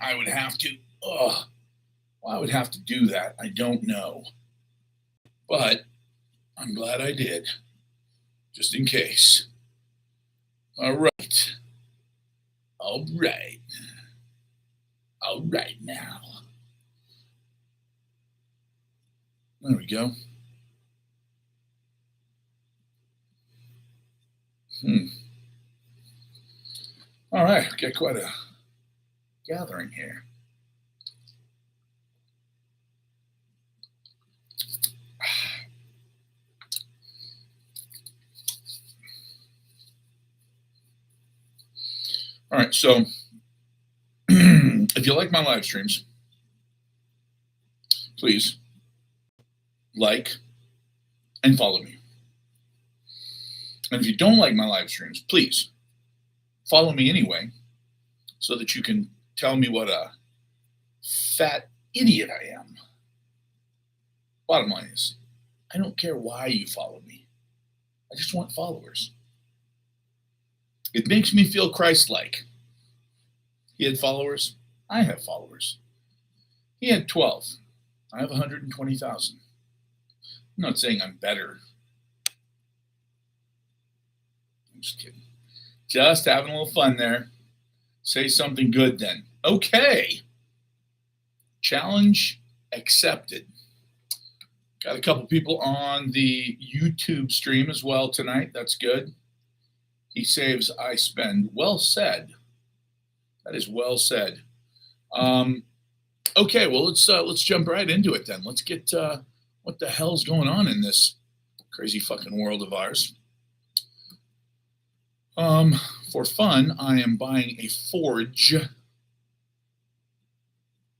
I would have to, why I would have to do that, I don't know. But I'm glad I did, just in case. All right. All right. All right now. There we go. All right, got quite a gathering here. All right, so if you like my live streams, please like and follow me. And if you don't like my live streams, please follow me anyway so that you can tell me what a fat idiot I am. Bottom line is, I don't care why you follow me. I just want followers. It makes me feel Christ-like. He had followers. I have followers. He had 12. I have 120,000. I'm not saying I'm better. I'm just kidding. Just having a little fun there. Say something good then. Okay. Challenge accepted. Got a couple people on the YouTube stream as well tonight. That's good. He saves, I spend. Well said. That is well said. Okay, well let's jump right into it then. Let's get what the hell's going on in this crazy fucking world of ours. For fun, I am buying a forge.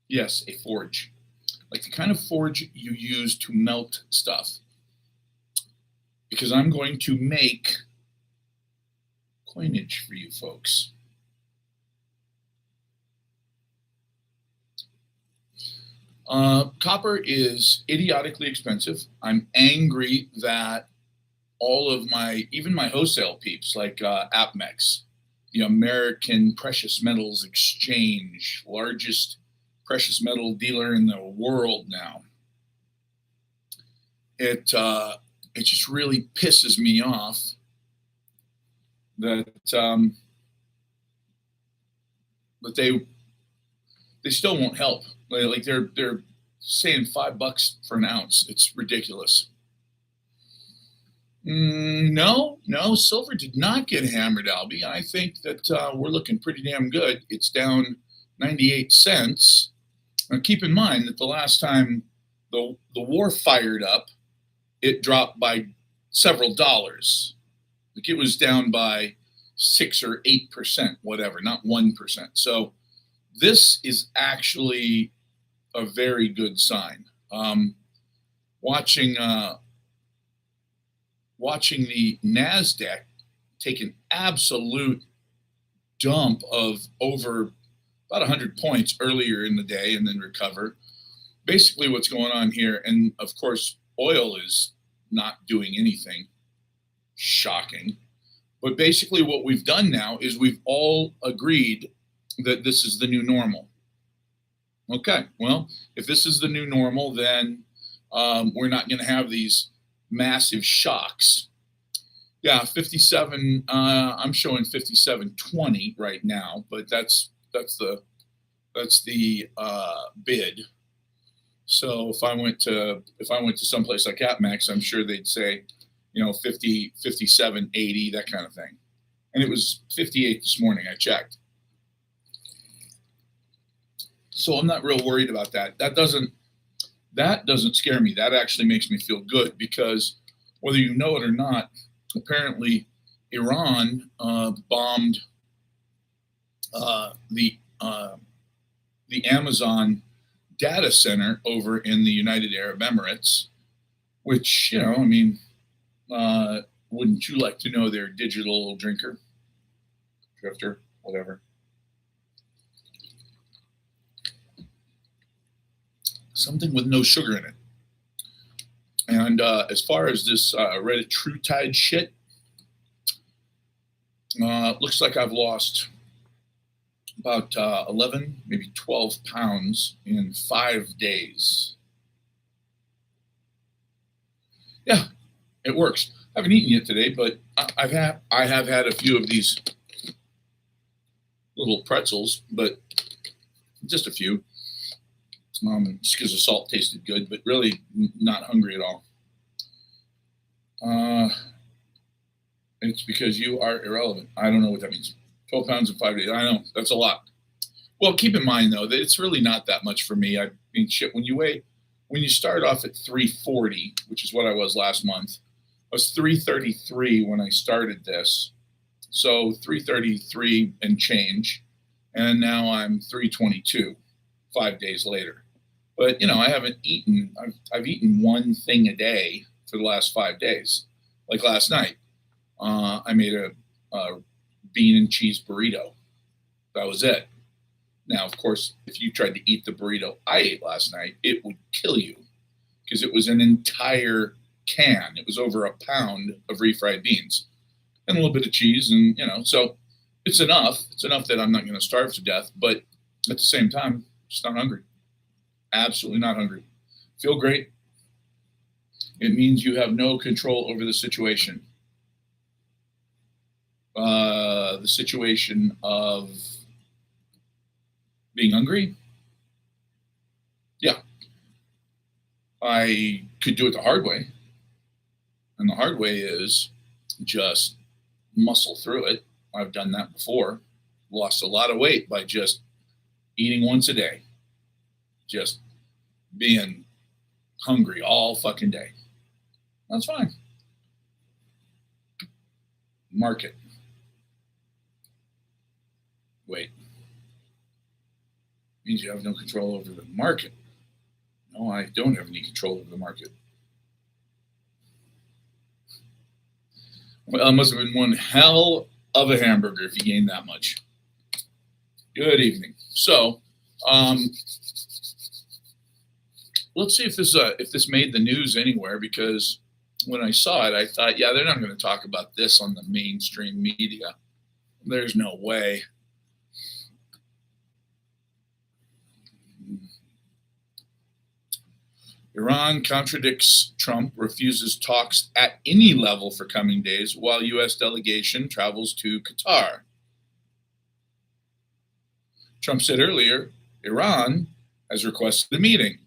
Yes, a forge. Like the kind of forge you use to melt stuff. Because I'm going to make coinage for you folks. Copper is idiotically expensive. I'm angry that all of even my wholesale peeps like APMEX, the American Precious Metals Exchange, largest precious metal dealer in the world now. It just really pisses me off that they still won't help. Like they're saying $5 for an ounce. It's ridiculous. No, silver did not get hammered, Albie. I think that we're looking pretty damn good. It's down 98 cents. Now, keep in mind that the last time the war fired up, it dropped by several dollars. Like it was down by 6 or 8%, whatever, not 1%. So this is actually a very good sign. Watching the NASDAQ take an absolute dump of over about 100 points earlier in the day and then recover. Basically what's going on here, and of course, oil is not doing anything. Shocking. But basically what we've done now is we've all agreed that this is the new normal. Okay, well, if this is the new normal, then we're not going to have these massive shocks. Yeah, 57. I'm showing 57.20 right now, but that's the bid. So if I went to someplace like APMEX, I'm sure they'd say, 50, 57, 80, that kind of thing. And it was 58 this morning. I checked. So I'm not real worried about that. That doesn't scare me. That actually makes me feel good because whether you know it or not, apparently Iran bombed the Amazon data center over in the United Arab Emirates, which, wouldn't you like to know their digital drinker, drifter, whatever? Something with no sugar in it. And as far as this Reddit True Tide shit, looks like I've lost about 11, maybe 12 pounds in 5 days. Yeah, it works. I haven't eaten yet today, but I have had a few of these little pretzels, but just a few. Just because the salt tasted good, but really not hungry at all. It's because you are irrelevant. I don't know what that means. 12 pounds in 5 days. I know that's a lot. Well, keep in mind though that it's really not that much for me. I mean, shit. When you start off at 340, which is what I was last month, I was 333 when I started this. So 333 and change, and now I'm 322 5 days later. But I haven't eaten. I've eaten one thing a day for the last 5 days. Like last night, I made a bean and cheese burrito. That was it. Now, of course, if you tried to eat the burrito I ate last night, it would kill you because it was an entire can. It was over a pound of refried beans and a little bit of cheese, and so it's enough. It's enough that I'm not going to starve to death, but at the same time, just not hungry. Absolutely not hungry. Feel great. It means you have no control over the situation. The situation of being hungry. Yeah. I could do it the hard way. And the hard way is just muscle through it. I've done that before. Lost a lot of weight by just eating once a day. Just being hungry all fucking day. That's fine. Market. Wait. Means you have no control over the market. No, I don't have any control over the market. Well, it must have been one hell of a hamburger if you gained that much. Good evening. So, let's see if this made the news anywhere, because when I saw it, I thought, yeah, they're not going to talk about this on the mainstream media. There's no way. Iran contradicts Trump, refuses talks at any level for coming days, while U.S. delegation travels to Qatar. Trump said earlier, Iran has requested a meeting.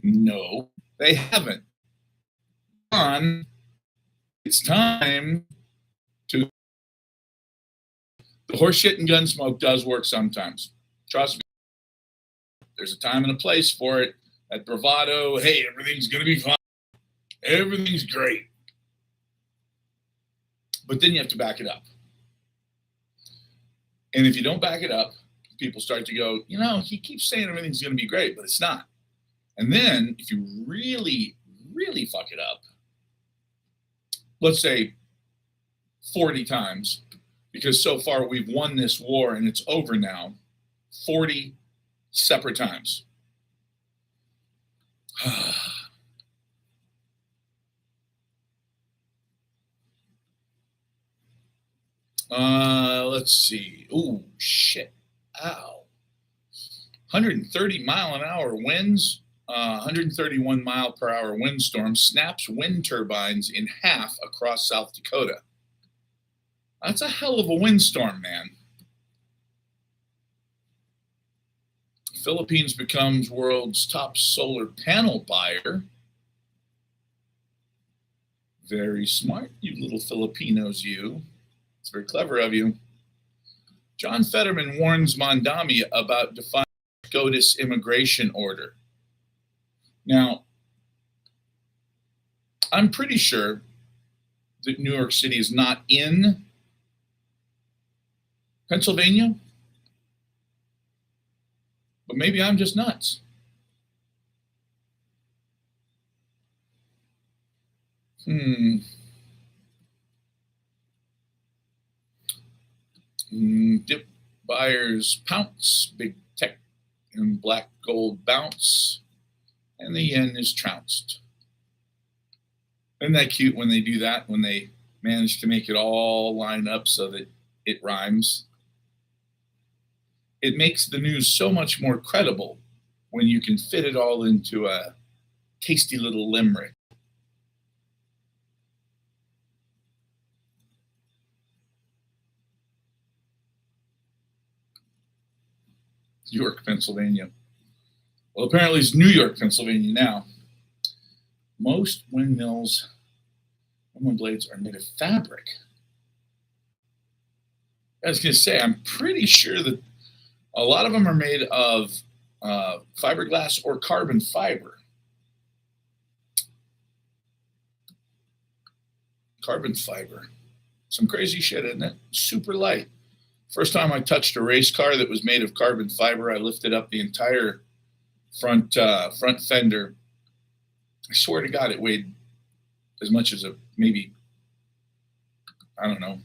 No, they haven't. Iran, it's time to. The horseshit and gun smoke does work sometimes. Trust me. There's a time and a place for it. That bravado, hey, everything's going to be fine. Everything's great. But then you have to back it up. And if you don't back it up, people start to go, he keeps saying everything's going to be great, but it's not. And then if you really, really fuck it up, let's say 40 times, because so far we've won this war and it's over now, 40 separate times. Let's see. Ooh, shit. Ow. 130 mile an hour winds, 131 mile per hour windstorm snaps wind turbines in half across South Dakota. That's a hell of a windstorm, man. Philippines becomes world's top solar panel buyer. Very smart, you little Filipinos, you. It's very clever of you. John Fetterman warns Mondami about defying SCOTUS immigration order. Now, I'm pretty sure that New York City is not in Pennsylvania, but maybe I'm just nuts. Dip buyers pounce, big tech and black gold bounce, and the yen is trounced. Isn't that cute when they do that, when they manage to make it all line up so that it rhymes? it makes the news so much more credible when you can fit it all into a tasty little limerick. York, Pennsylvania. Well, apparently it's New York, Pennsylvania now. Most windmill blades are made of fabric. I was going to say, I'm pretty sure that a lot of them are made of fiberglass or carbon fiber. Carbon fiber. Some crazy shit, isn't it? Super light. First time I touched a race car that was made of carbon fiber, I lifted up the entire front fender. I swear to God, it weighed as much as I don't know,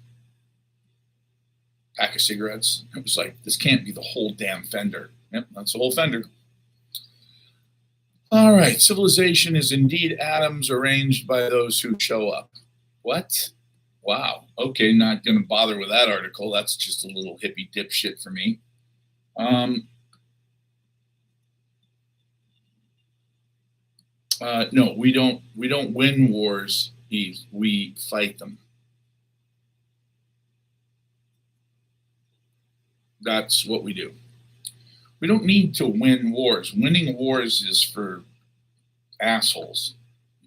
pack of cigarettes. It was like, this can't be the whole damn fender. Yep, that's the whole fender. All right, civilization is indeed atoms arranged by those who show up. What? Wow. Okay, not going to bother with that article. That's just a little hippie dipshit for me. No, we don't win wars, Eve. We fight them. That's what we do. We don't need to win wars. Winning wars is for assholes.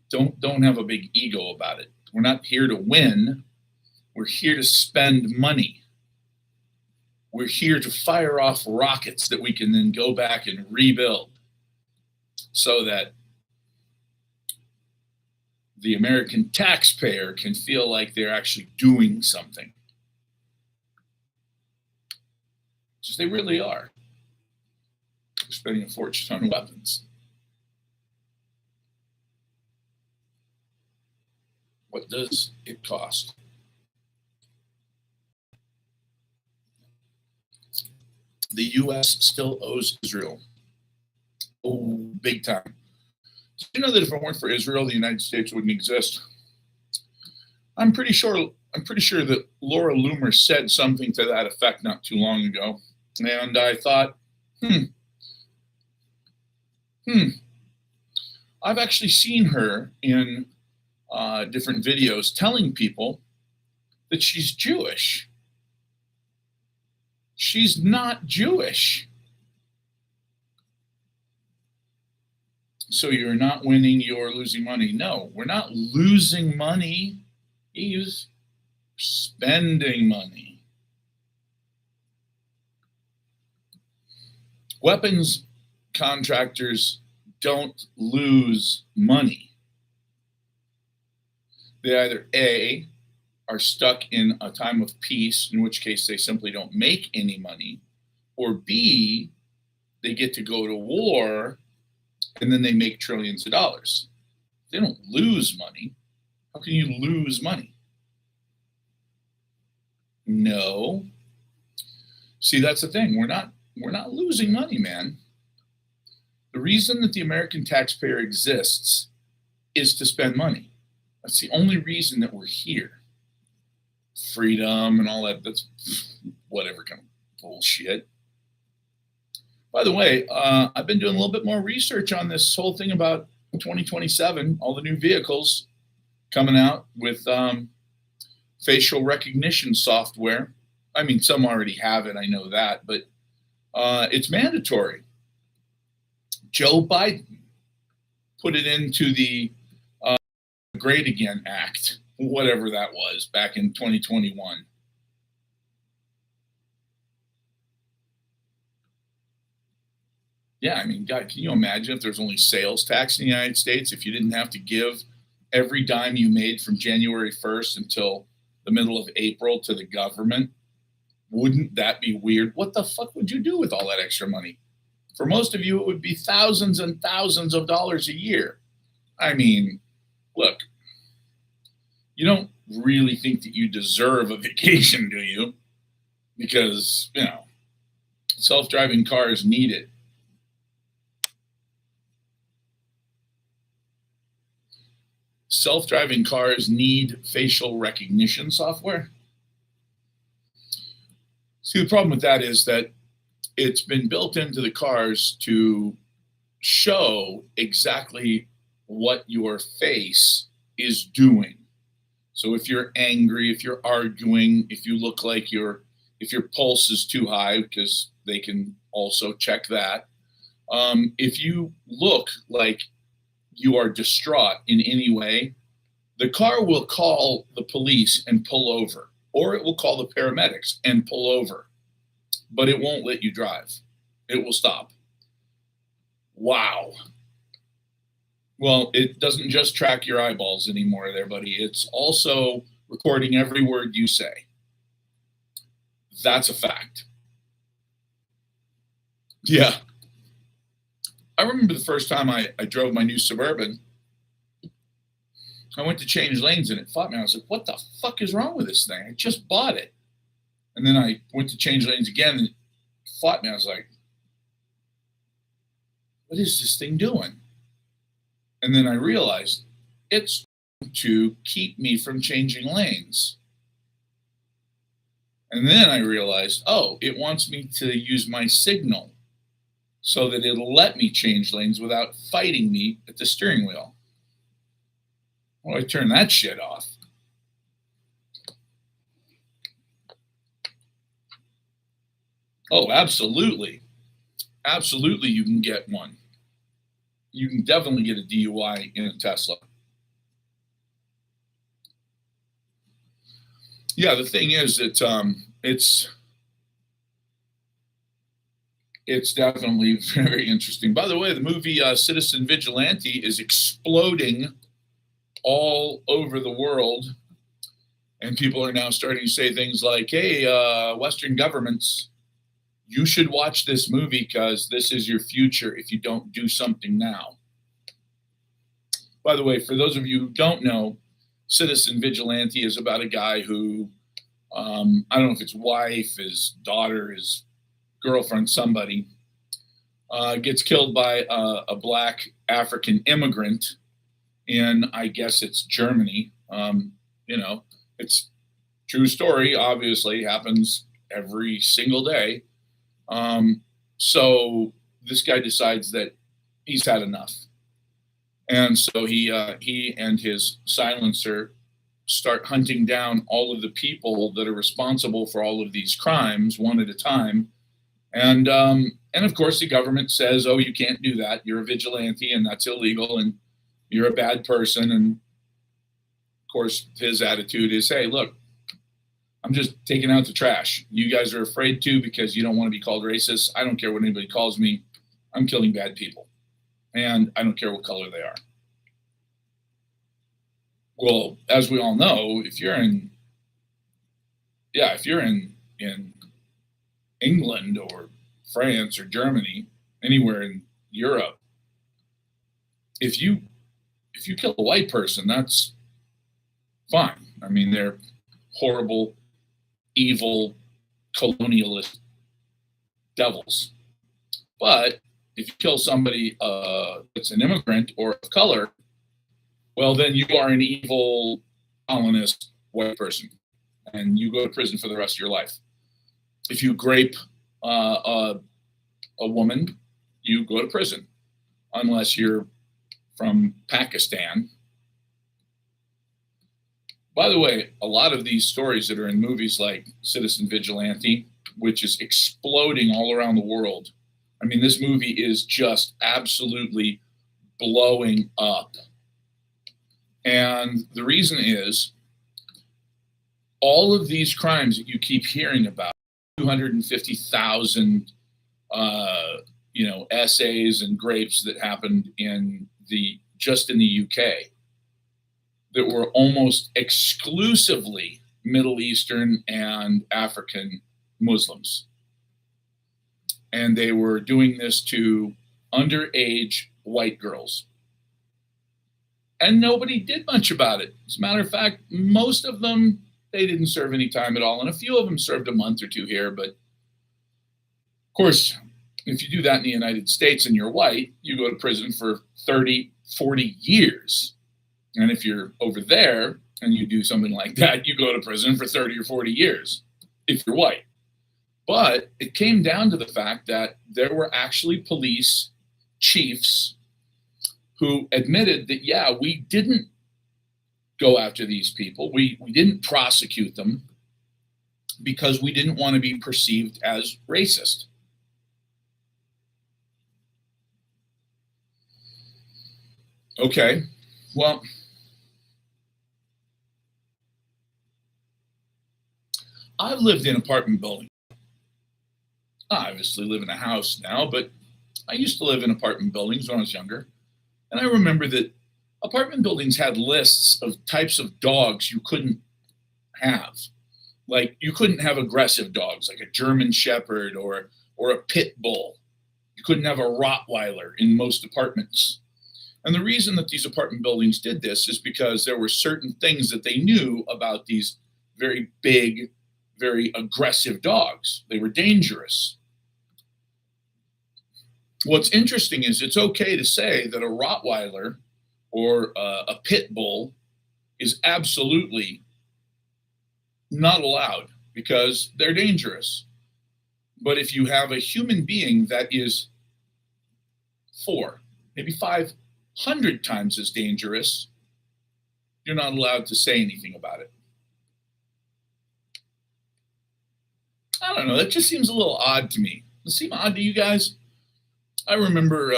Don't have a big ego about it. We're not here to win. We're here to spend money. We're here to fire off rockets that we can then go back and rebuild so that the American taxpayer can feel like they're actually doing something. Because they really are. We're spending a fortune on weapons. What does it cost? The U.S. still owes Israel. Oh, big time. Do you know that if it weren't for Israel, the United States wouldn't exist? I'm pretty sure that Laura Loomer said something to that effect not too long ago. And I thought, I've actually seen her in different videos telling people that she's Jewish. She's not Jewish. So you're not winning, you're losing money. No, we're not losing money. He's spending money. Weapons contractors don't lose money. They either A, are stuck in a time of peace, in which case they simply don't make any money, or B, they get to go to war and then they make trillions of dollars. They don't lose money. How can you lose money? No. See, that's the thing. We're not losing money, man. The reason that the American taxpayer exists is to spend money. That's the only reason that we're here. Freedom and all that, that's whatever kind of bullshit. By the way, I've been doing a little bit more research on this whole thing about 2027, all the new vehicles coming out with facial recognition software. I mean, some already have it, I know that, but it's mandatory. Joe Biden put it into the Great Again Act, whatever that was, back in 2021. Yeah, I mean, God, can you imagine if there's only sales tax in the United States, if you didn't have to give every dime you made from January 1st until the middle of April to the government? Wouldn't that be weird? What the fuck would you do with all that extra money? For most of you, it would be thousands and thousands of dollars a year. I mean, look, you don't really think that you deserve a vacation, do you? Because, you know, self-driving cars need it. Self-driving cars need facial recognition software. See, the problem with that is that it's been built into the cars to show exactly what your face is doing. So if you're angry, if you're arguing, if you look like if your pulse is too high, because they can also check that. If you look like you are distraught in any way, the car will call the police and pull over, or it will call the paramedics and pull over, but it won't let you drive. It will stop. Wow. Well, it doesn't just track your eyeballs anymore there, buddy. It's also recording every word you say. That's a fact. Yeah. I remember the first time I drove my new Suburban. I went to change lanes and it fought me. I was like, what the fuck is wrong with this thing? I just bought it. And then I went to change lanes again and it fought me. I was like, what is this thing doing? And then I realized it's to keep me from changing lanes. And then I realized, oh, it wants me to use my signal so that it'll let me change lanes without fighting me at the steering wheel. Well, I turn that shit off. Oh, absolutely. Absolutely, you can get one. You can definitely get a DUI in a Tesla. Yeah, the thing is that it's definitely very interesting. By the way, the movie Citizen Vigilante is exploding all over the world. And people are now starting to say things like, hey, Western governments, you should watch this movie because this is your future if you don't do something now. By the way, for those of you who don't know, Citizen Vigilante is about a guy who, I don't know if it's wife, his daughter, his girlfriend, somebody, gets killed by a black African immigrant in, I guess it's Germany. It's true story, obviously, happens every single day. So this guy decides that he's had enough. And so he and his silencer start hunting down all of the people that are responsible for all of these crimes one at a time. And of course, the government says, oh, you can't do that. You're a vigilante and that's illegal and you're a bad person. And of course, his attitude is, hey, look, I'm just taking out the trash. You guys are afraid to because you don't want to be called racist. I don't care what anybody calls me. I'm killing bad people. And I don't care what color they are. Well, as we all know, if you're in England or France or Germany, anywhere in Europe, if you kill a white person, that's fine. I mean, they're horrible, evil, colonialist devils. But if you kill somebody that's an immigrant or of color, well, then you are an evil colonist white person, and you go to prison for the rest of your life. If you grape a woman, you go to prison, unless you're from Pakistan. By the way, a lot of these stories that are in movies like Citizen Vigilante, which is exploding all around the world. I mean, this movie is just absolutely blowing up. And the reason is all of these crimes that you keep hearing about, 250,000, essays and grapes that happened just in the UK that were almost exclusively Middle Eastern and African Muslims. And they were doing this to underage white girls. And nobody did much about it. As a matter of fact, most of them, they didn't serve any time at all. And a few of them served a month or two here. But of course, if you do that in the United States and you're white, you go to prison for 30, 40 years. And if you're over there and you do something like that, you go to prison for 30 or 40 years if you're white. But it came down to the fact that there were actually police chiefs who admitted that, yeah, we didn't go after these people. We didn't prosecute them because we didn't want to be perceived as racist. Okay, well, I've lived in apartment buildings. I obviously live in a house now, but I used to live in apartment buildings when I was younger. And I remember that apartment buildings had lists of types of dogs you couldn't have. Like you couldn't have aggressive dogs like a German Shepherd or a pit bull. You couldn't have a Rottweiler in most apartments. And the reason that these apartment buildings did this is because there were certain things that they knew about these very big, very aggressive dogs. They were dangerous. What's interesting is it's okay to say that a Rottweiler or a pit bull is absolutely not allowed because they're dangerous. But if you have a human being that is 4, maybe 500 times as dangerous, you're not allowed to say anything about it. I don't know. That just seems a little odd to me. Does it seem odd to you guys? I remember.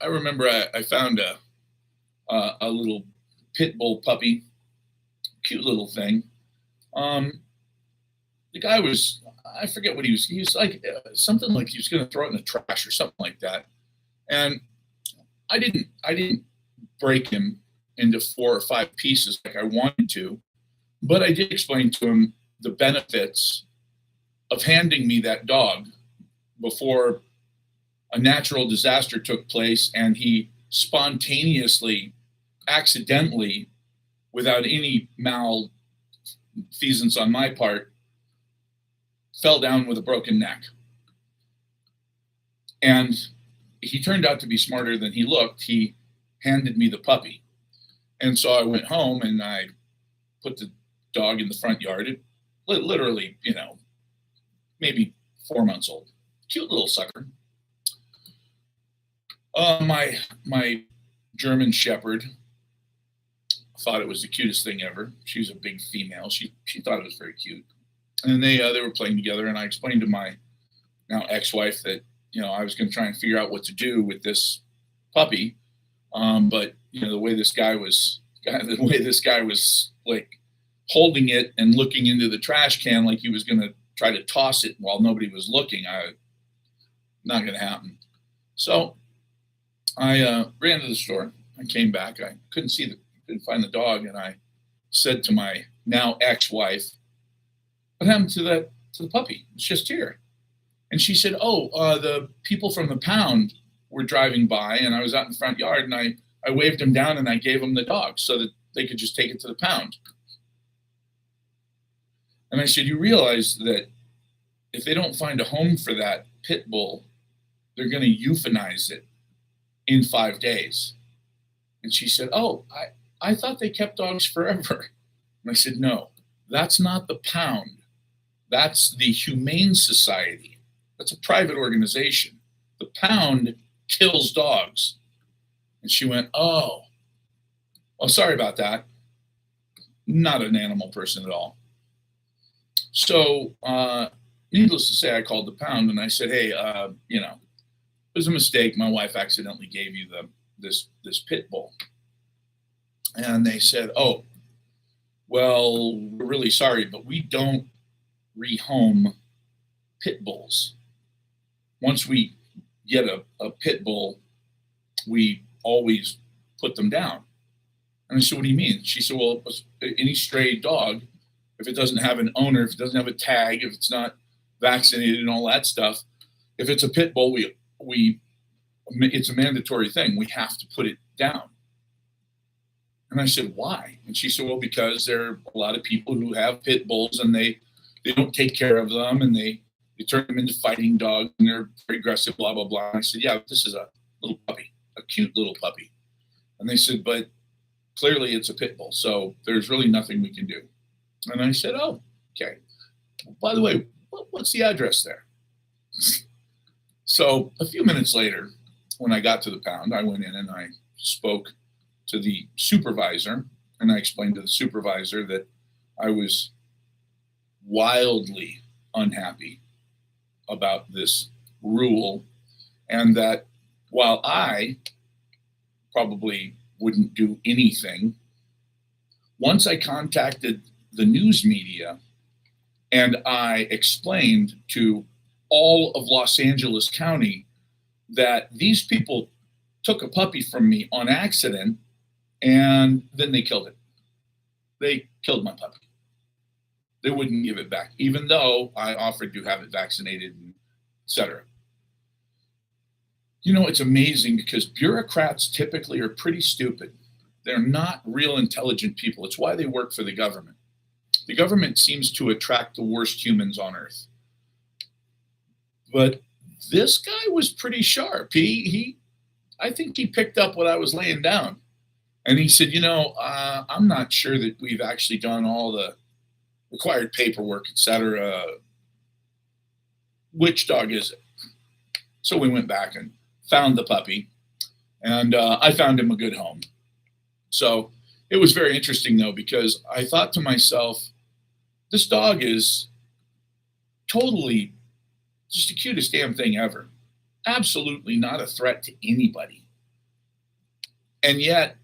I found a little pit bull puppy, cute little thing. The guy was. I forget what he was. He was like something like he was going to throw it in the trash or something like that. And I didn't break him into 4 or 5 pieces like I wanted to, but I did explain to him the benefits of handing me that dog before a natural disaster took place and he spontaneously, accidentally, without any malfeasance on my part, fell down with a broken neck. And he turned out to be smarter than he looked. He handed me the puppy. And so I went home and I put the dog in the front yard. It literally, maybe 4 months old. Cute little sucker. My German Shepherd thought it was the cutest thing ever. She was a big female. She thought it was very cute. And they were playing together. And I explained to my now ex-wife that I was going to try and figure out what to do with this puppy. But the way this guy was like holding it and looking into the trash can like he was going to try to toss it while nobody was looking, not going to happen. So I ran to the store. I came back. I couldn't find the dog, and I said to my now ex-wife, "What happened to the puppy? It's just here." And she said, "Oh, the people from the pound were driving by, and I was out in the front yard, and I waved them down, and I gave them the dog so that they could just take it to the pound." And I said, "You realize that if they don't find a home for that pit bull, they're going to euthanize it in 5 days." And she said, "Oh, I thought they kept dogs forever." And I said, "No, that's not the pound. That's the Humane Society. That's a private organization. The pound kills dogs." And she went, "Oh, sorry about that." Not an animal person at all. So, needless to say, I called the pound and I said, "Hey, it was a mistake. My wife accidentally gave you this pit bull." And they said, "Oh, well, we're really sorry, but we don't rehome pit bulls. Once we get a pit bull, we always put them down." And I said, "What do you mean?" She said, "Well, any stray dog, if it doesn't have an owner, if it doesn't have a tag, if it's not vaccinated and all that stuff, if it's a pit bull, it's a mandatory thing. We have to put it down." And I said, "Why?" And she said, "Well, because there are a lot of people who have pit bulls and they don't take care of them and they turn them into fighting dogs and they're very aggressive, blah, blah, blah." And I said, "Yeah, this is a little puppy, a cute little puppy." And they said, "But clearly it's a pit bull, so there's really nothing we can do." And I said, "Oh, okay. By the way, what's the address there?" So a few minutes later, when I got to the pound, I went in and I spoke to the supervisor, and I explained to the supervisor that I was wildly unhappy about this rule, and that while I probably wouldn't do anything, once I contacted the news media and I explained to all of Los Angeles County that these people took a puppy from me on accident and then they killed it. They killed my puppy. They wouldn't give it back, even though I offered to have it vaccinated, and et cetera. You know, it's amazing because bureaucrats typically are pretty stupid. They're not real intelligent people. It's why they work for the government. The government seems to attract the worst humans on earth. But this guy was pretty sharp. I think he picked up what I was laying down. And he said, I'm not sure that we've actually done all the required paperwork, et cetera. Which dog is it? So we went back and found the puppy, and I found him a good home. So it was very interesting, though, because I thought to myself, this dog is totally just the cutest damn thing ever. Absolutely not a threat to anybody. And yet,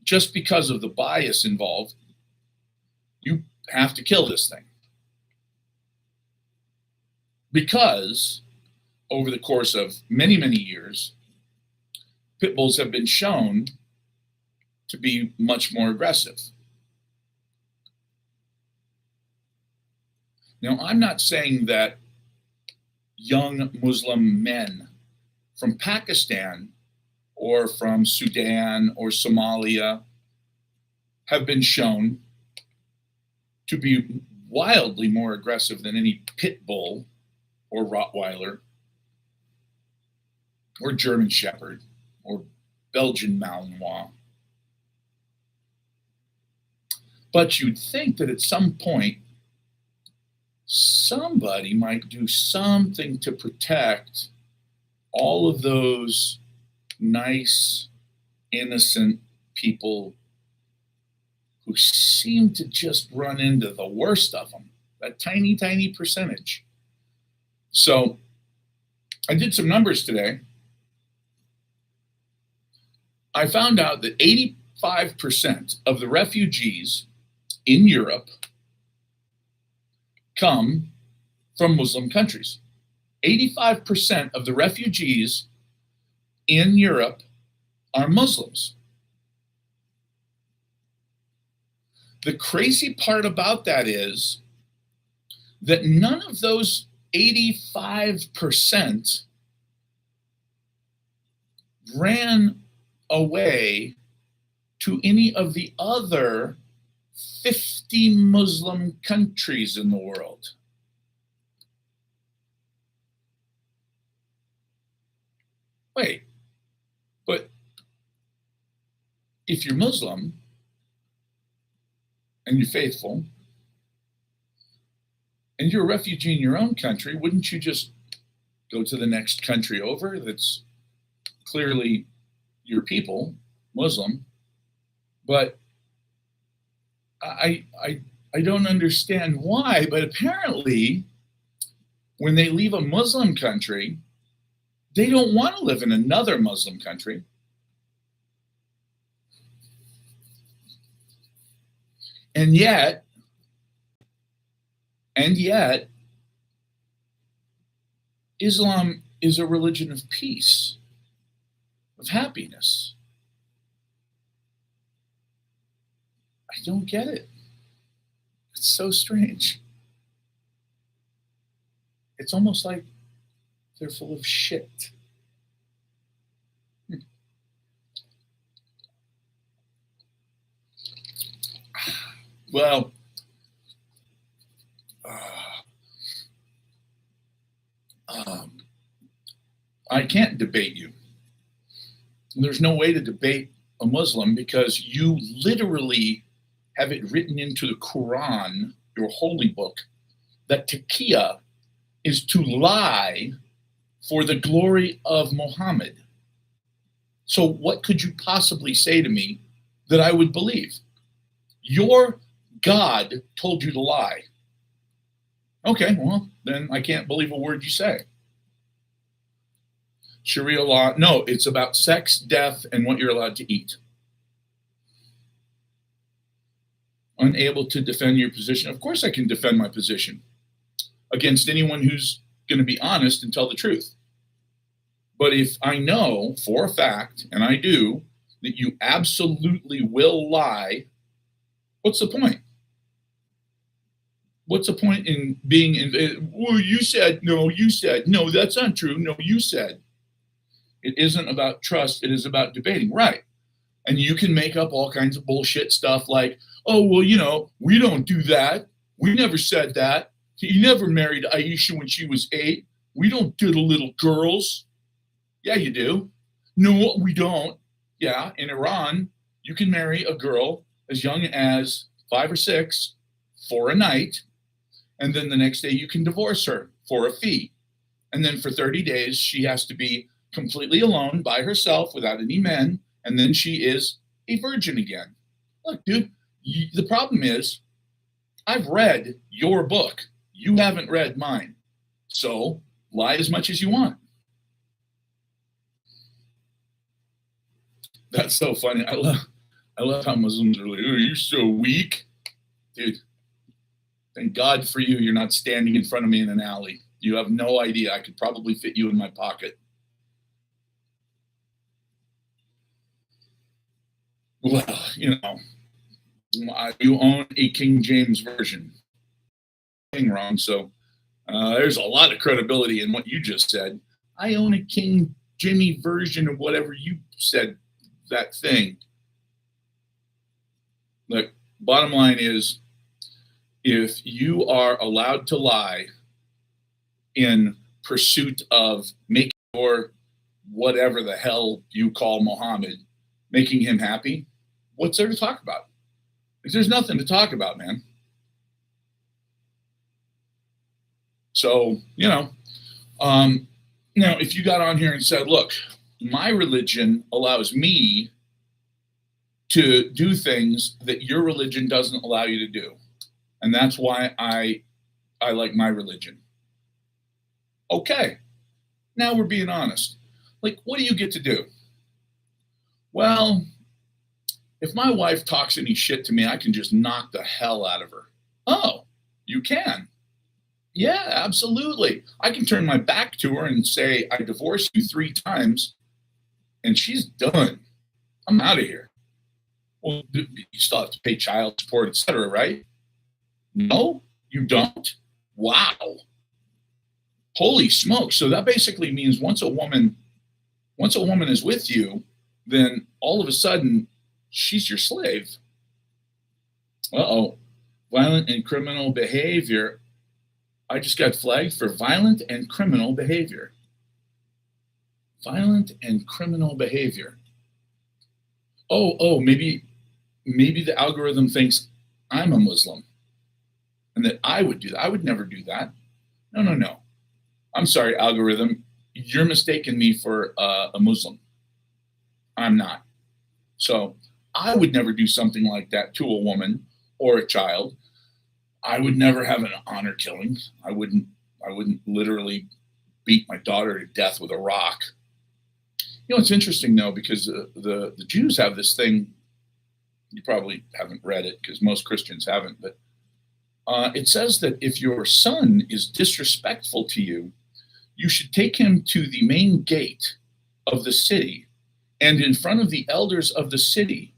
just because of the bias involved, you have to kill this thing. Because over the course of many, many years, pit bulls have been shown to be much more aggressive. Now, I'm not saying that young Muslim men from Pakistan or from Sudan or Somalia have been shown to be wildly more aggressive than any pit bull or Rottweiler or German Shepherd or Belgian Malinois. But you'd think that at some point, somebody might do something to protect all of those nice, innocent people who seem to just run into the worst of them, that tiny, tiny percentage. So I did some numbers today. I found out that 85% of the refugees in Europe come from Muslim countries. 85% of the refugees in Europe are Muslims. The crazy part about that is that none of those 85% ran away to any of the other 50 Muslim countries in the world. Wait, but if you're Muslim and you're faithful and you're a refugee in your own country, wouldn't you just go to the next country over that's clearly your people, Muslim? But I don't understand why, but apparently when they leave a Muslim country, they don't want to live in another Muslim country. And yet, Islam is a religion of peace, of happiness. I don't get it. It's so strange. It's almost like they're full of shit. Well, I can't debate you. There's no way to debate a Muslim because you literally have it written into the Quran, your holy book, that taqiyya is to lie for the glory of Muhammad. So what could you possibly say to me that I would believe? Your God told you to lie. Okay, well, then I can't believe a word you say. Sharia law, no, it's about sex, death, and what you're allowed to eat. Unable to defend your position. Of course I can defend my position against anyone who's going to be honest and tell the truth. But if I know for a fact, and I do, that you absolutely will lie, what's the point? What's the point in being in, well, you said, no, that's not true. No, you said. It isn't about trust. It is about debating. Right. And you can make up all kinds of bullshit stuff like, oh, well, we don't do that. We never said that. He never married Aisha when she was 8. We don't diddle little girls. Yeah, you do. No, we don't. Yeah, in Iran, you can marry a girl as young as 5 or 6 for a night, and then the next day you can divorce her for a fee. And then for 30 days, she has to be completely alone by herself without any men, and then she is a virgin again. Look, dude, the problem is I've read your book. You haven't read mine. So lie as much as you want. That's so funny. I love how Muslims are like, oh, you're so weak. Dude, thank God for you. You're not standing in front of me in an alley. You have no idea. I could probably fit you in my pocket. Well, you own a King James version. Wrong. So there's a lot of credibility in what you just said. I own a King Jimmy version of whatever you said, that thing. Look, bottom line is, if you are allowed to lie in pursuit of making your whatever the hell you call Muhammad, making him happy, what's there to talk about? Because there's nothing to talk about, man. So, now if you got on here and said, look, my religion allows me to do things that your religion doesn't allow you to do, and that's why I like my religion. Okay, now we're being honest. Like, what do you get to do? Well, if my wife talks any shit to me, I can just knock the hell out of her. Oh, you can? Yeah, absolutely. I can turn my back to her and say, I divorced you 3 times, and she's done. I'm out of here. Well, you still have to pay child support, etc., right? No, you don't? Wow. Holy smokes. So that basically means once a woman is with you, then all of a sudden she's your slave. Uh-oh. Violent and criminal behavior. I just got flagged for violent and criminal behavior. Violent and criminal behavior. Oh, maybe the algorithm thinks I'm a Muslim and that I would do that. I would never do that. No. I'm sorry, algorithm. You're mistaking me for a Muslim. I'm not. So I would never do something like that to a woman or a child. I would never have an honor killing. I wouldn't literally beat my daughter to death with a rock. It's interesting though, because the Jews have this thing. You probably haven't read it because most Christians haven't, but it says that if your son is disrespectful to you, you should take him to the main gate of the city, and in front of the elders of the city,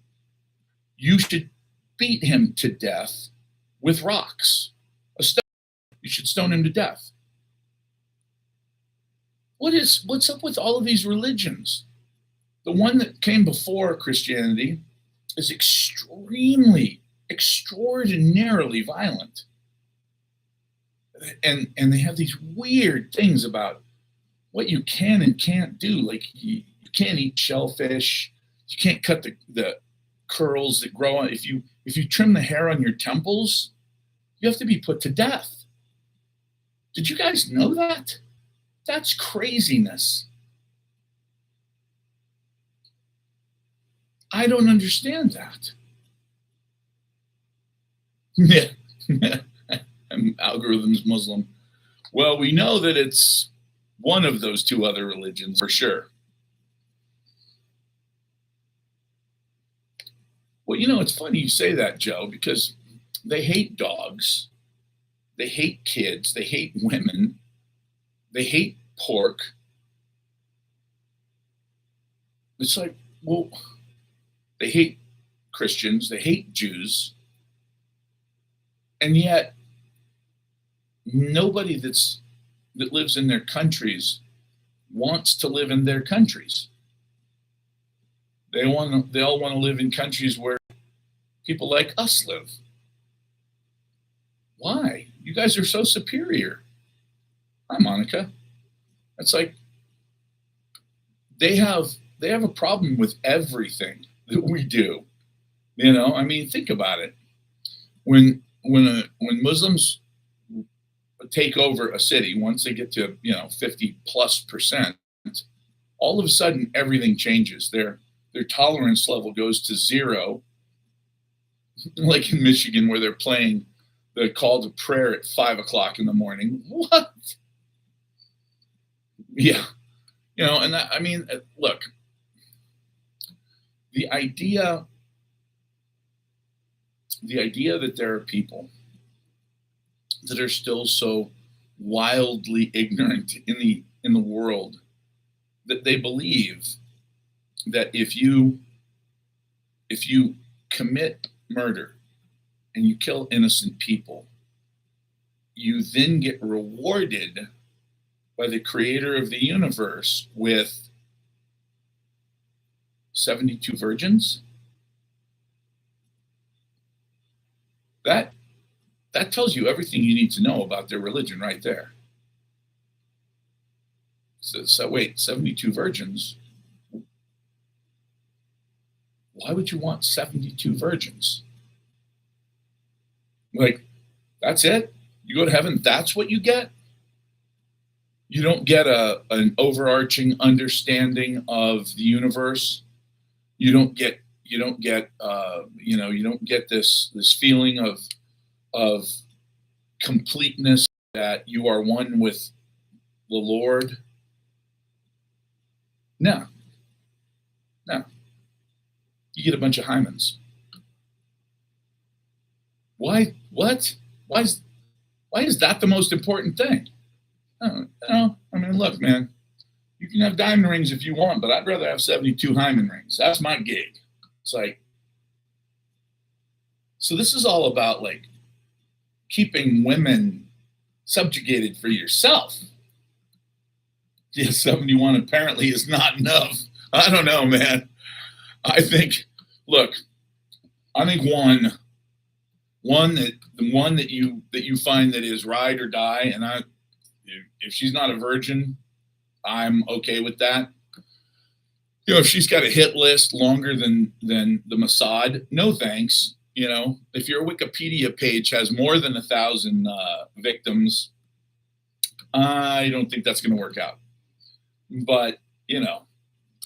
you should beat him to death with rocks. You should stone him to death. What's up with all of these religions? The one that came before Christianity is extraordinarily violent. And they have these weird things about what you can and can't do. Like you can't eat shellfish. You can't cut the curls that grow on. If you trim the hair on your temples, you have to be put to death. Did you guys know that? That's craziness. I don't understand that. Yeah. Algorithms Muslim. Well, we know that it's one of those two other religions for sure. Well, it's funny you say that, Joe, because they hate dogs, they hate kids, they hate women, they hate pork. It's like, well, they hate Christians, they hate Jews, and yet nobody that lives in their countries wants to live in their countries. They all want to live in countries where people like us live. Why? You guys are so superior. Hi, Monica. It's like they have a problem with everything that we do. I mean, think about it. When Muslims take over a city, once they get to 50+%, all of a sudden everything changes. Their tolerance level goes to zero, like in Michigan where they're playing the call to prayer at 5 o'clock in the morning. What? Yeah, and that, I mean, look, the idea that there are people that are still so wildly ignorant in the world that they believe that if you commit murder and you kill innocent people, you then get rewarded by the creator of the universe with 72 virgins. That tells you everything you need to know about their religion right there. So wait, 72 virgins? Why would you want 72 virgins? Like, that's it? You go to heaven, that's what you get? You don't get an overarching understanding of the universe. You don't get this feeling of completeness, that you are one with the Lord. No. You get a bunch of hymens. Why? What? Why is that the most important thing? I mean, look, man, you can have diamond rings if you want, but I'd rather have 72 hymen rings. That's my gig. It's like, so this is all about like keeping women subjugated for yourself. Yeah, 71 apparently is not enough. I don't know, man. I think one that you find that is ride or die, and if she's not a virgin, I'm okay with that. If she's got a hit list longer than the Mossad, no thanks. If your Wikipedia page has more than 1,000 victims, I don't think that's going to work out. But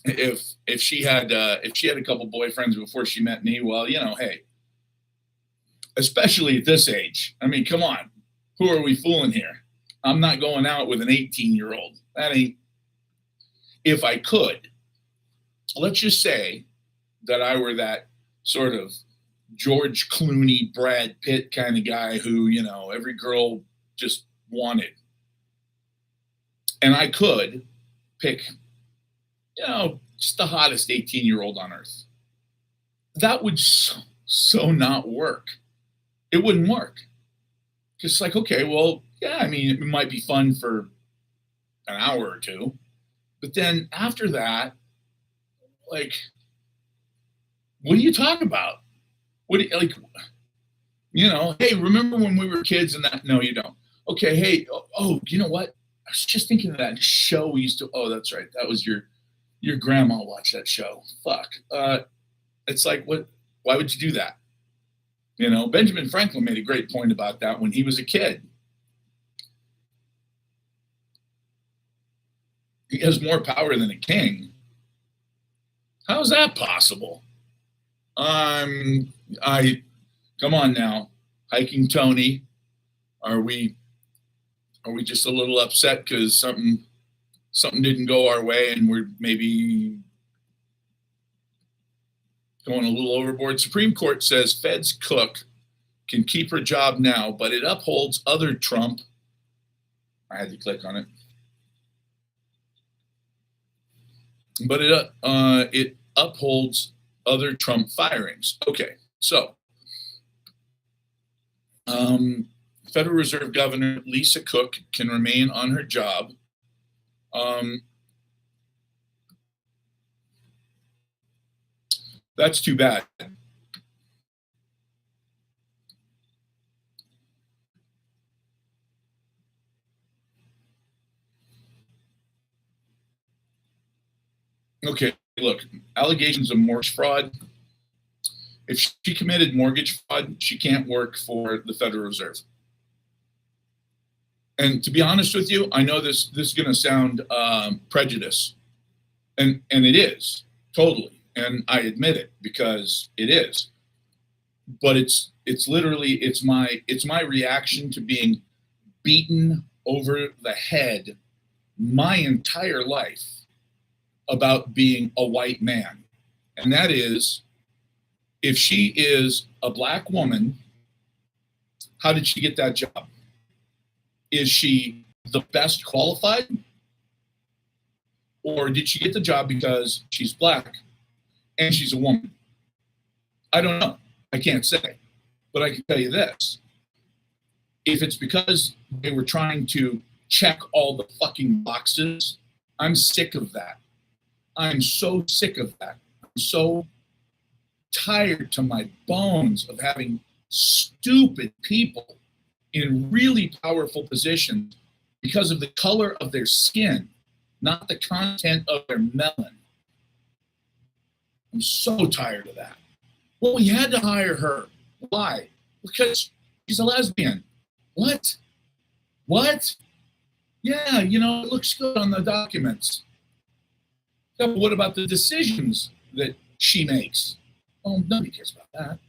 if she had a couple boyfriends before she met me, well, hey, especially at this age, I mean, come on, who are we fooling here? I'm not going out with an 18-year-old. That ain't. If I could, let's just say that I were that sort of George Clooney, Brad Pitt kind of guy who, every girl just wanted. And I could pick, just the hottest 18-year-old on earth. That would so not work. It wouldn't work. Because it's like, okay, well, yeah, I mean, it might be fun for an hour or two. But then after that, like, what do you talk about? What do you, like, hey, remember when we were kids and that? No, you don't. Okay, hey, oh, you know what? I was just thinking of that show we used to, oh, that's right. That was your grandma watched that show. Fuck. It's like, what? Why would you do that? Benjamin Franklin made a great point about that when he was a kid. He has more power than a king. How's that possible? I come on now, hiking Tony. Are we just a little upset because something didn't go our way and we're maybe going a little overboard? Supreme Court says Fed's cook can keep her job now, but it upholds other Trump. I had to click on it. But it upholds other Trump firings. Okay, so Federal Reserve Governor Lisa Cook can remain on her job. That's too bad. Okay, look, allegations of mortgage fraud. If she committed mortgage fraud, she can't work for the Federal Reserve. And to be honest with you, I know this is going to sound prejudice, and it is totally, and I admit it because it is. But it's literally it's my reaction to being beaten over the head my entire life about being a white man. And that is, if she is a black woman, how did she get that job? Is she the best qualified? Or did she get the job because she's black and she's a woman? I don't know. I can't say. But I can tell you this. If it's because they were trying to check all the fucking boxes, I'm sick of that. I'm so sick of that. I'm so tired to my bones of having stupid people in really powerful positions because of the color of their skin, not the content of their melon. I'm so tired of that. Well, we had to hire her. Why? Because she's a lesbian. What? What? Yeah, it looks good on the documents. Yeah, but what about the decisions that she makes? Oh, nobody cares about that.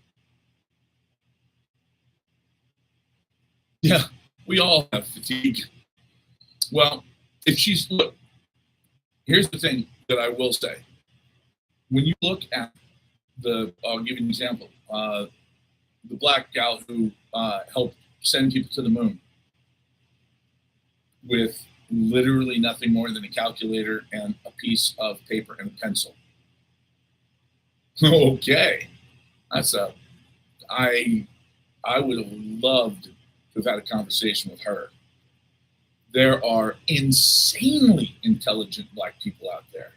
Yeah, we all have fatigue. Well, look, here's the thing that I will say. When you look at I'll give you an example, the black gal who helped send people to the moon with literally nothing more than a calculator and a piece of paper and a pencil. Okay, I would have loved to have had a conversation with her. There are insanely intelligent black people out there.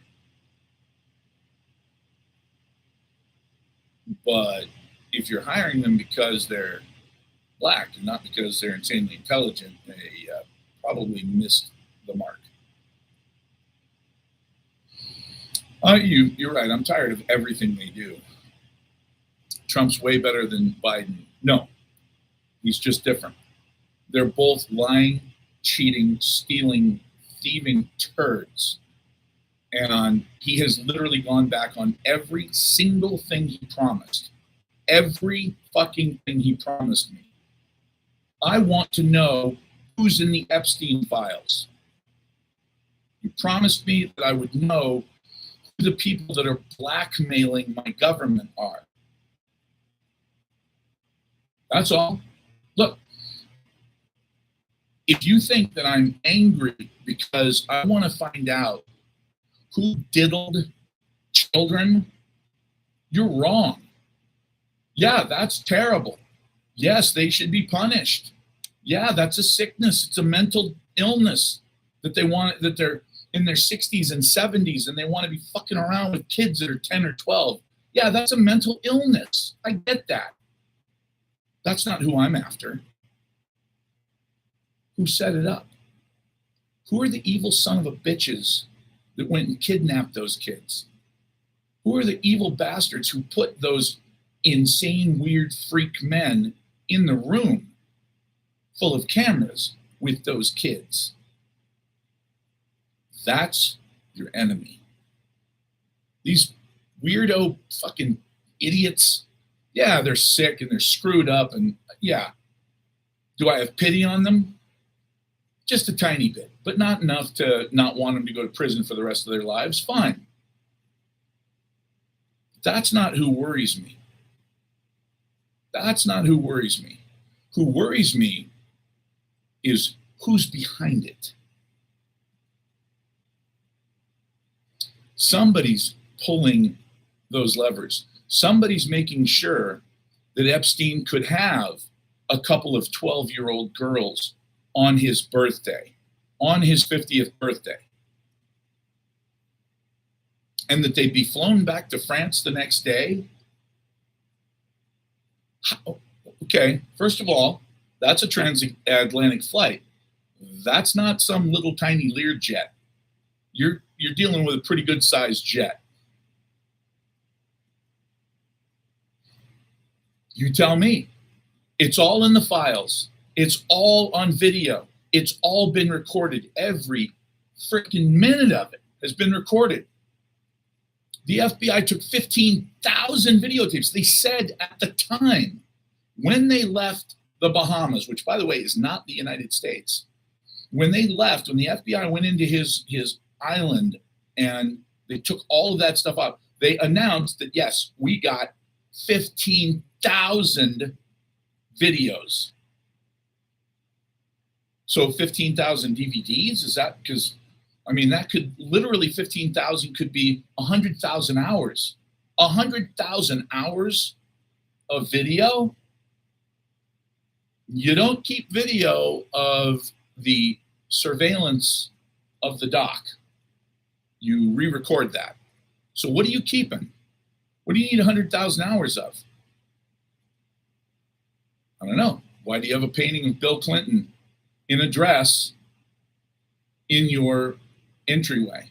But if you're hiring them because they're black and not because they're insanely intelligent, they probably missed the mark. You're right. I'm tired of everything they do. Trump's way better than Biden. No, he's just different. They're both lying, cheating, stealing, thieving turds. And he has literally gone back on every single thing he promised. Every fucking thing he promised me. I want to know who's in the Epstein files. You promised me that I would know who the people that are blackmailing my government are. That's all. Look, if you think that I'm angry because I want to find out who diddled children, you're wrong. Yeah, that's terrible. Yes, they should be punished. Yeah, that's a sickness. It's a mental illness that they're in their 60s and 70s and they want to be fucking around with kids that are 10 or 12. Yeah, that's a mental illness. I get that. That's not who I'm after. Who set it up? Who are the evil son of a bitches that went and kidnapped those kids? Who are the evil bastards who put those insane, weird freak men in the room full of cameras with those kids? That's your enemy. These weirdo fucking idiots, yeah, they're sick and they're screwed up, and yeah. Do I have pity on them? Just a tiny bit, but not enough to not want them to go to prison for the rest of their lives. Fine. That's not who worries me. That's not who worries me. Who worries me is who's behind it. Somebody's pulling those levers. Somebody's making sure that Epstein could have a couple of 12-year-old girls on his birthday, on his 50th birthday, and that they'd be flown back to France the next day. Okay, first of all, that's a transatlantic flight. That's not some little tiny Learjet. You're dealing with a pretty good sized jet. You tell me. It's all in the files. It's all on video. It's all been recorded. Every freaking minute of it has been recorded. The FBI took 15,000 videotapes. They said at the time, when they left the Bahamas, which by the way is not the United States, when they left, when the FBI went into his island and they took all of that stuff out, they announced that, yes, we got 15,000 videos. So 15,000 DVDs, is that because, I mean, that could literally 15,000 could be 100,000 hours. 100,000 hours of video. You don't keep video of the surveillance of the dock. You re-record that. So what are you keeping? What do you need 100,000 hours of? I don't know. Why do you have a painting of Bill Clinton in a dress in your entryway?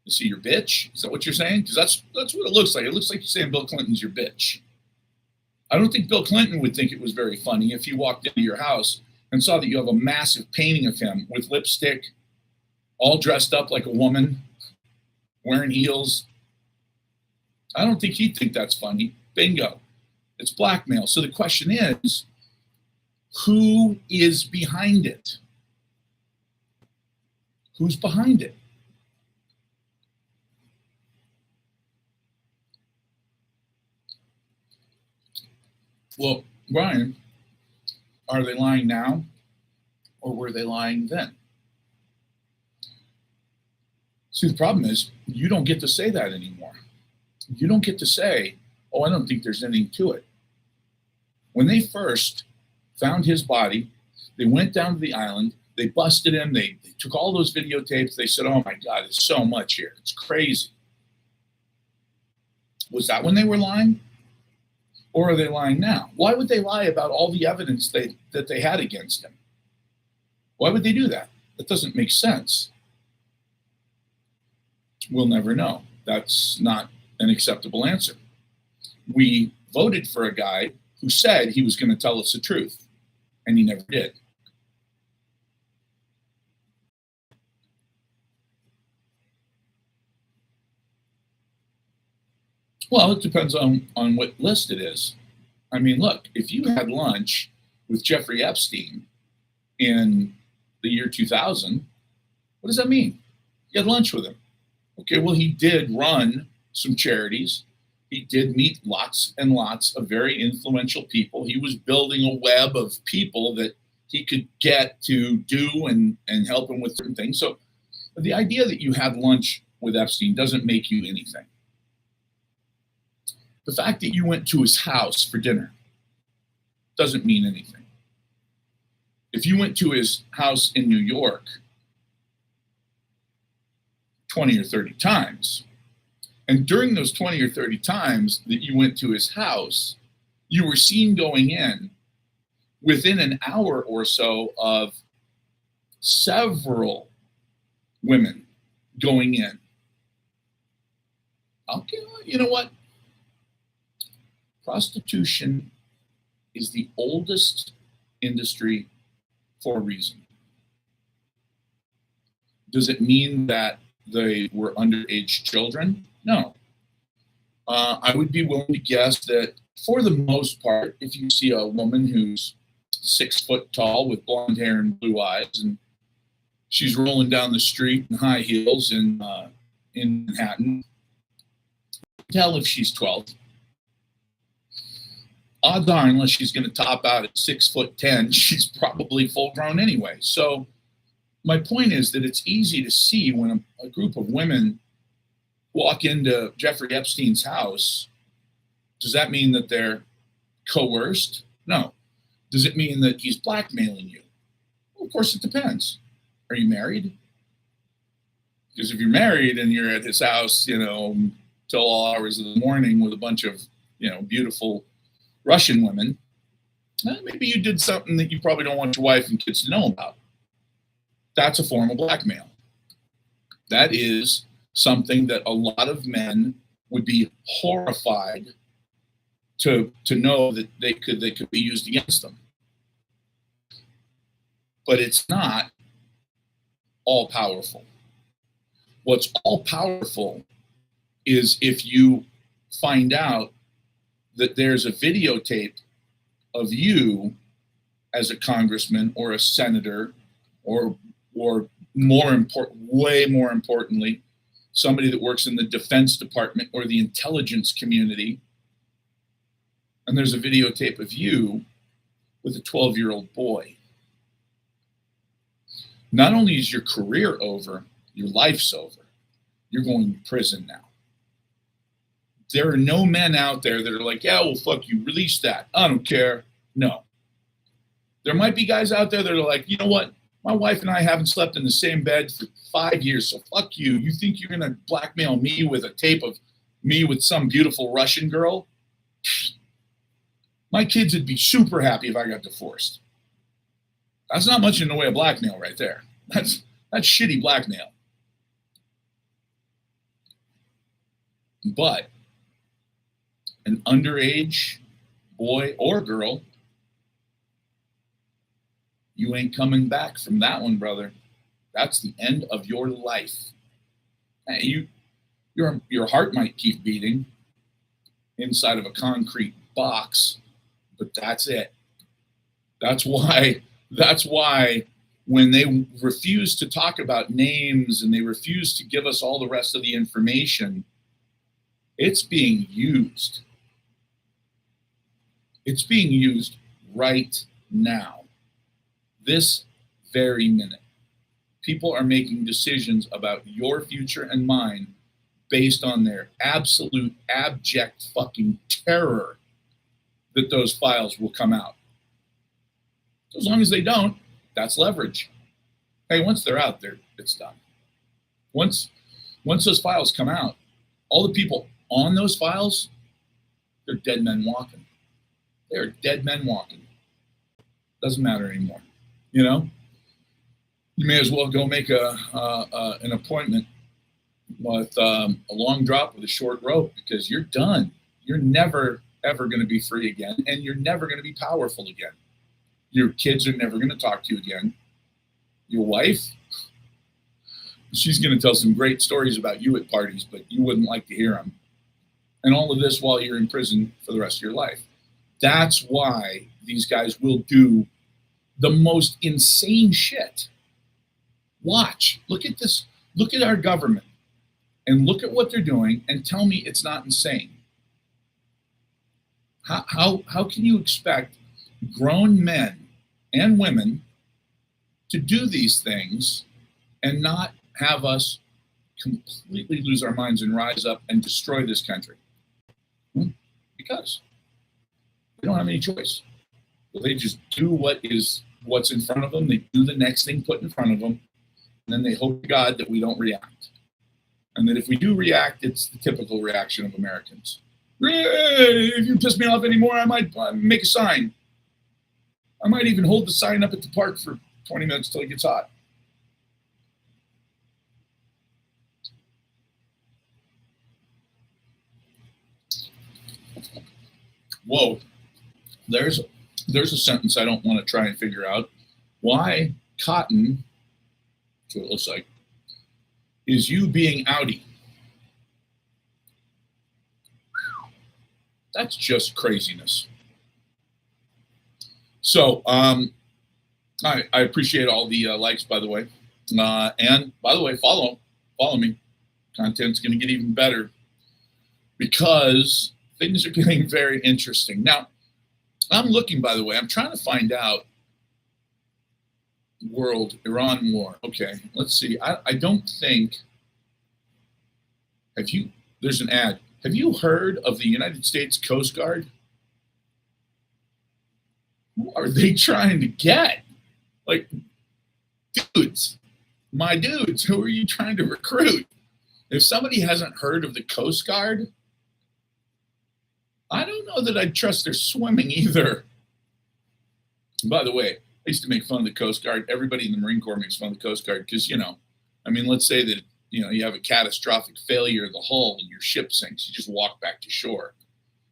You see your bitch? Is that what you're saying? Because that's what it looks like. It looks like you're saying Bill Clinton's your bitch. I don't think Bill Clinton would think it was very funny if you walked into your house and saw that you have a massive painting of him with lipstick, all dressed up like a woman, wearing heels. I don't think he'd think that's funny. Bingo. It's blackmail. So the question is, who is behind it? Who's behind it? Well, Brian, are they lying now or were they lying then? See, the problem is you don't get to say that anymore. You don't get to say, oh, I don't think there's anything to it. When they first found his body, they went down to the island, they busted him, they took all those videotapes, they said, oh my God, there's so much here, it's crazy. Was that when they were lying? Or are they lying now? Why would they lie about all the evidence that they had against him? Why would they do that? That doesn't make sense. We'll never know. That's not an acceptable answer. We voted for a guy who said he was going to tell us the truth, and he never did. Well, it depends on what list it is. I mean, look, if you had lunch with Jeffrey Epstein in the year 2000, what does that mean? You had lunch with him. Okay, well, he did run some charities. He did meet lots and lots of very influential people. He was building a web of people that he could get to do and help him with certain things. So the idea that you had lunch with Epstein doesn't make you anything. The fact that you went to his house for dinner doesn't mean anything. If you went to his house in New York 20 or 30 times, and during those 20 or 30 times that you went to his house, you were seen going in within an hour or so of several women going in. Okay, you know what? Prostitution is the oldest industry for a reason. Does it mean that they were underage children? No. I would be willing to guess that for the most part, if you see a woman who's 6 foot tall with blonde hair and blue eyes, and she's rolling down the street in high heels in Manhattan, tell if she's 12. Odds are, unless she's going to top out at 6'10", she's probably full grown anyway. So my point is that it's easy to see when a group of women walk into Jeffrey Epstein's house. Does that mean that they're coerced? No. Does it mean that he's blackmailing you? Well, of course, it depends. Are you married? Because if you're married and you're at his house, till all hours of the morning with a bunch of, beautiful Russian women, maybe you did something that you probably don't want your wife and kids to know about. That's a form of blackmail. That is something that a lot of men would be horrified to know that they could be used against them. But it's not all powerful. What's all powerful is if you find out that there's a videotape of you as a congressman or a senator or way more importantly, somebody that works in the Defense Department or the intelligence community, and there's a videotape of you with a 12-year-old boy. Not only is your career over, your life's over. You're going to prison now. There are no men out there that are like, yeah, well, fuck you, release that. I don't care. No. There might be guys out there that are like, you know what? My wife and I haven't slept in the same bed for 5 years, so fuck you. You think you're going to blackmail me with a tape of me with some beautiful Russian girl? My kids would be super happy if I got divorced. That's not much in the way of blackmail right there. That's shitty blackmail. But an underage boy or girl, you ain't coming back from that one, brother. That's the end of your life. Hey, your heart might keep beating inside of a concrete box, but that's it. That's why when they refuse to talk about names and they refuse to give us all the rest of the information, it's being used. It's being used right now. This very minute. People are making decisions about your future and mine based on their absolute abject fucking terror that those files will come out. So as long as they don't, that's leverage. Hey, once they're out there, it's done. Once those files come out, all the people on those files, they're dead men walking. They're dead men walking. Doesn't matter anymore. You may as well go make an appointment with a long drop with a short rope, because you're done. You're never, ever going to be free again, and you're never going to be powerful again. Your kids are never going to talk to you again. Your wife, she's going to tell some great stories about you at parties, but you wouldn't like to hear them. And all of this while you're in prison for the rest of your life. That's why these guys will do the most insane shit. Watch. Look at this. Look at our government and look at what they're doing and tell me it's not insane. How can you expect grown men and women to do these things and not have us completely lose our minds and rise up and destroy this country? Because they don't have any choice. They just do what's in front of them. They do the next thing put in front of them. And then they hope to God that we don't react. And that if we do react, it's the typical reaction of Americans. If you piss me off anymore, I might make a sign. I might even hold the sign up at the park for 20 minutes till it gets hot. Whoa. There's a sentence I don't want to try and figure out. Why cotton, that's what it looks like, is you being outie. That's just craziness. So I appreciate all the likes, by the way. And by the way, follow me. Content's going to get even better because things are getting very interesting. Now, I'm looking, by the way, I'm trying to find out world Iran war. Okay, let's see. I don't think, there's an ad. Have you heard of the United States Coast Guard? Who are they trying to get? Like, dudes, my dudes, who are you trying to recruit? If somebody hasn't heard of the Coast Guard, I don't know that I'd trust their swimming either. By the way, I used to make fun of the Coast Guard. Everybody in the Marine Corps makes fun of the Coast Guard because, let's say that, you have a catastrophic failure of the hull and your ship sinks. You just walk back to shore.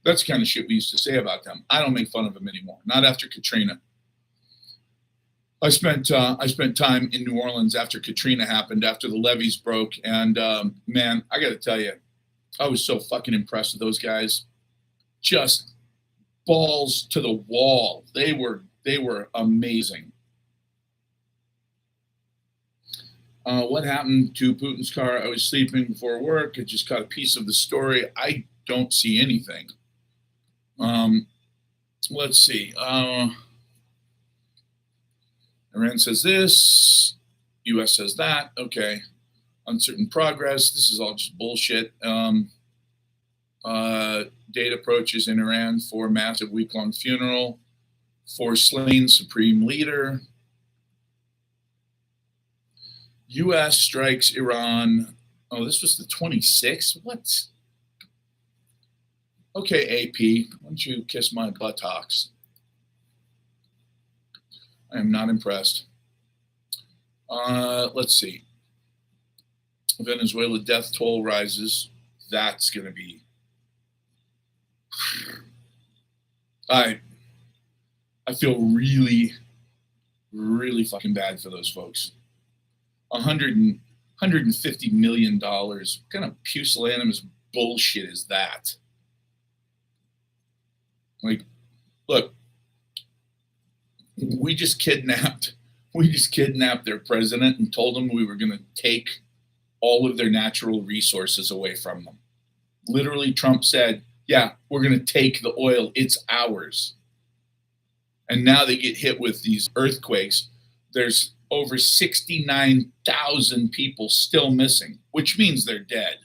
That's the kind of shit we used to say about them. I don't make fun of them anymore. Not after Katrina. I spent time in New Orleans after Katrina happened, after the levees broke. And man, I got to tell you, I was so fucking impressed with those guys. Just balls to the wall. They were amazing. What happened to Putin's car? I was sleeping before work. I just caught a piece of the story. I don't see anything. Let's see. Iran says this. U.S. says that. Okay. Uncertain progress. This is all just bullshit. Date approaches in Iran for massive week-long funeral for slain supreme leader. U.S. strikes Iran. Oh, this was the 26th? What? Okay, AP, why don't you kiss my buttocks? I am not impressed. Let's see. Venezuela death toll rises. That's going to be... I feel really, really fucking bad for those folks. $150 million. What kind of pusillanimous bullshit is that? Like, look, we just kidnapped their president and told them we were going to take all of their natural resources away from them. Literally, Trump said, yeah, we're going to take the oil. It's ours. And now they get hit with these earthquakes. There's over 69,000 people still missing, which means they're dead.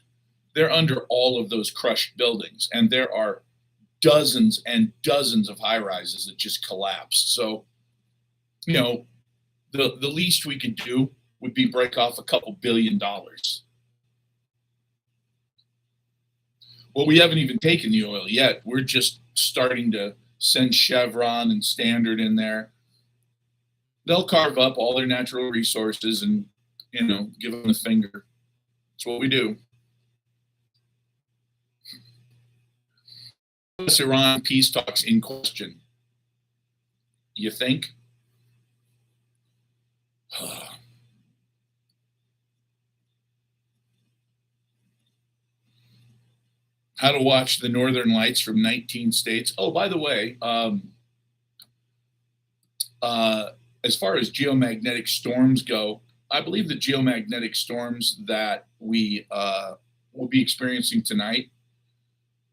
They're under all of those crushed buildings. And there are dozens and dozens of high rises that just collapsed. So, the least we could do would be break off a couple $1 billion. Well, we haven't even taken the oil yet. We're just starting to send Chevron and Standard in there. They'll carve up all their natural resources and, give them the finger. That's what we do. Iran peace talks in question. You think? How to watch the Northern Lights from 19 states. Oh, by the way, as far as geomagnetic storms go, I believe the geomagnetic storms that we will be experiencing tonight,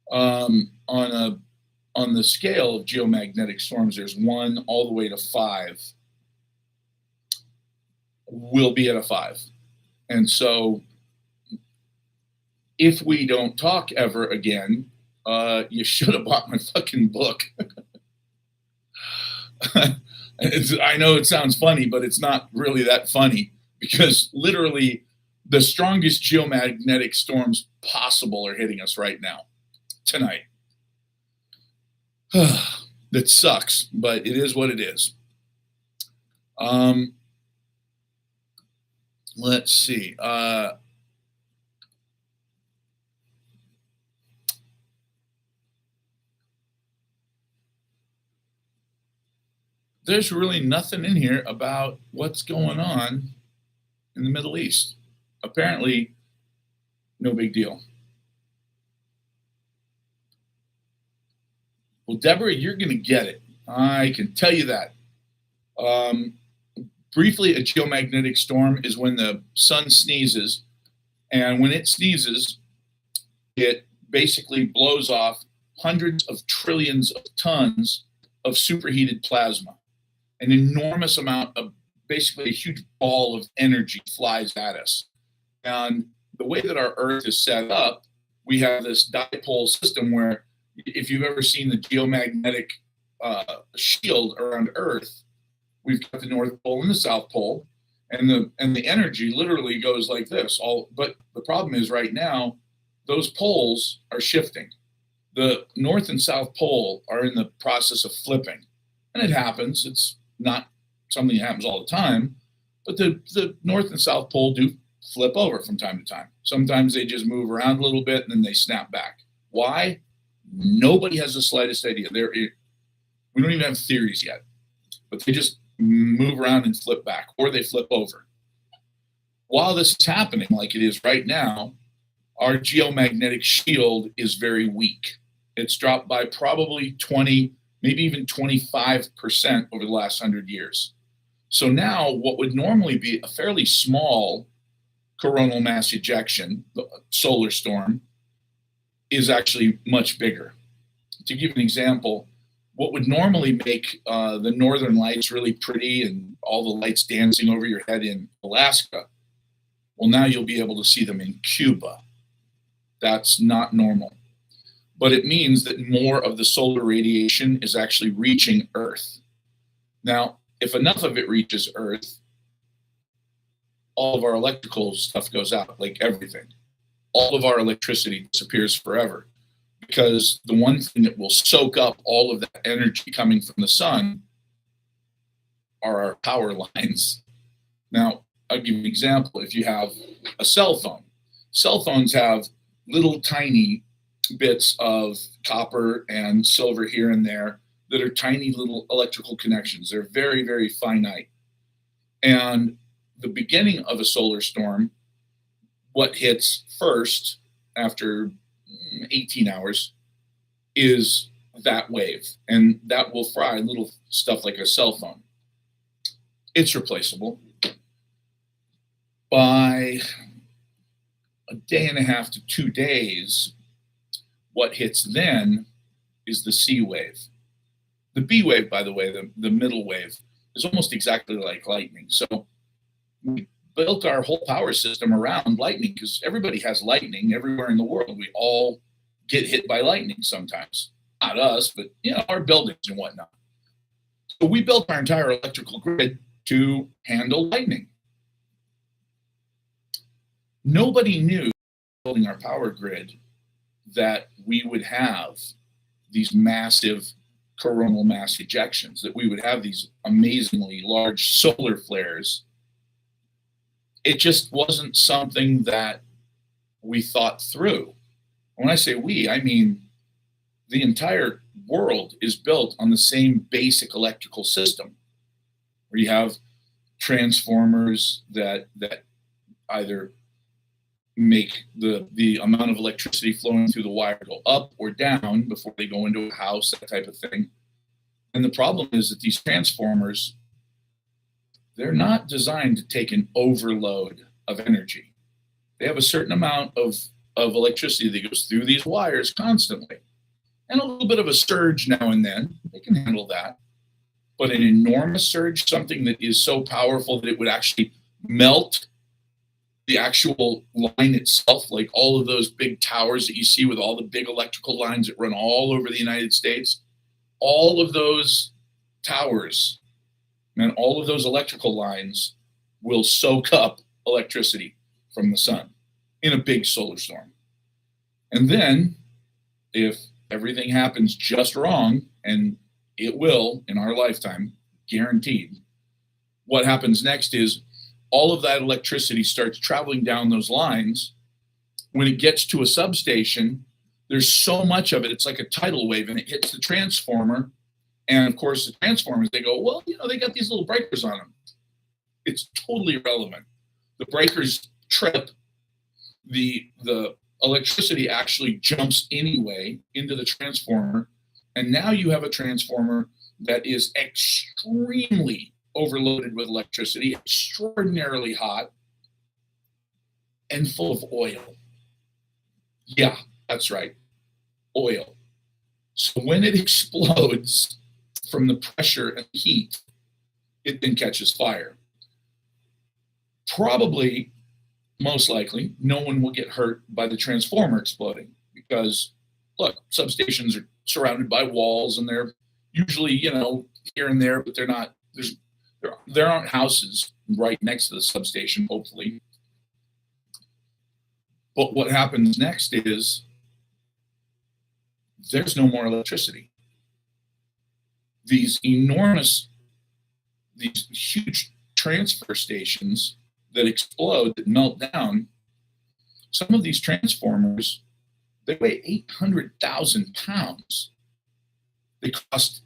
on the scale of geomagnetic storms, there's 1 all the way to 5. We'll be at a 5, and so if we don't talk ever again, you should have bought my fucking book. I know it sounds funny, but it's not really that funny because literally the strongest geomagnetic storms possible are hitting us right now, tonight. That sucks, but it is what it is. Let's see. There's really nothing in here about what's going on in the Middle East, Apparently, no big deal. Well, Deborah, you're going to get it. I can tell you that. Um, Briefly, a geomagnetic storm is when the sun sneezes, and when it sneezes, it basically blows off hundreds of trillions of tons of superheated plasma. An enormous amount of, basically a huge ball of energy flies at us. And the way that our Earth is set up, we have this dipole system where, if you've ever seen the geomagnetic shield around Earth, we've got the North Pole and the South Pole, and the energy literally goes like this. But the problem is right now, those poles are shifting. The North and South Pole are in the process of flipping, and it happens. It's not something that happens all the time, but the North and South Pole do flip over from time to time. Sometimes they just move around a little bit and then they snap back. Why? Nobody has the slightest idea. We don't even have theories yet, but they just move around and flip back, or they flip over. While this is happening, like it is right now, our geomagnetic shield is very weak. It's dropped by probably 20, maybe even 25% over the last 100 years. So now what would normally be a fairly small coronal mass ejection, the solar storm, is actually much bigger. To give an example, what would normally make the northern lights really pretty and all the lights dancing over your head in Alaska, well, now you'll be able to see them in Cuba. That's not normal. But it means that more of the solar radiation is actually reaching Earth. Now, if enough of it reaches Earth, all of our electrical stuff goes out, like everything. All of our electricity disappears forever, because the one thing that will soak up all of that energy coming from the sun are our power lines. Now, I'll give you an example. If you have a cell phones have little tiny bits of copper and silver here and there that are tiny little electrical connections. They're very, very finite. And the beginning of a solar storm, what hits first after 18 hours is that wave, and that will fry little stuff like a cell phone. It's replaceable. By a day and a half to 2 days, what hits then is the C wave. The B wave, by the way, the middle wave, is almost exactly like lightning. So we built our whole power system around lightning, because everybody has lightning everywhere in the world. We all get hit by lightning sometimes. Not us, but our buildings and whatnot. So we built our entire electrical grid to handle lightning. Nobody knew, building our power grid, that we would have these massive coronal mass ejections, that we would have these amazingly large solar flares. It just wasn't something that we thought through. When I say we, I mean the entire world is built on the same basic electrical system, where you have transformers that either make the amount of electricity flowing through the wire go up or down before they go into a house, that type of thing. And the problem is that these transformers, they're not designed to take an overload of energy. They have a certain amount of electricity that goes through these wires constantly, and a little bit of a surge now and then. They can handle that. But an enormous surge, something that is so powerful that it would actually melt the actual line itself, like all of those big towers that you see with all the big electrical lines that run all over the United States, all of those towers and all of those electrical lines will soak up electricity from the sun in a big solar storm. And then, if everything happens just wrong, and it will in our lifetime, guaranteed, what happens next is all of that electricity starts traveling down those lines. When it gets to a substation, there's so much of it, it's like a tidal wave, and it hits the transformer. And of course, the transformers, they go, well, they got these little breakers on them. It's totally irrelevant. The breakers trip, the electricity actually jumps anyway into the transformer, and now you have a transformer that is extremely overloaded with electricity, extraordinarily hot, and full of oil. Yeah, that's right, oil. So when it explodes from the pressure and heat, it then catches fire. Probably, most likely, no one will get hurt by the transformer exploding because, look, substations are surrounded by walls and they're usually, here and there, but they're not, there aren't houses right next to the substation, hopefully. But what happens next is there's no more electricity. These huge transfer stations that explode, that melt down, some of these transformers, they weigh 800,000 pounds. They cost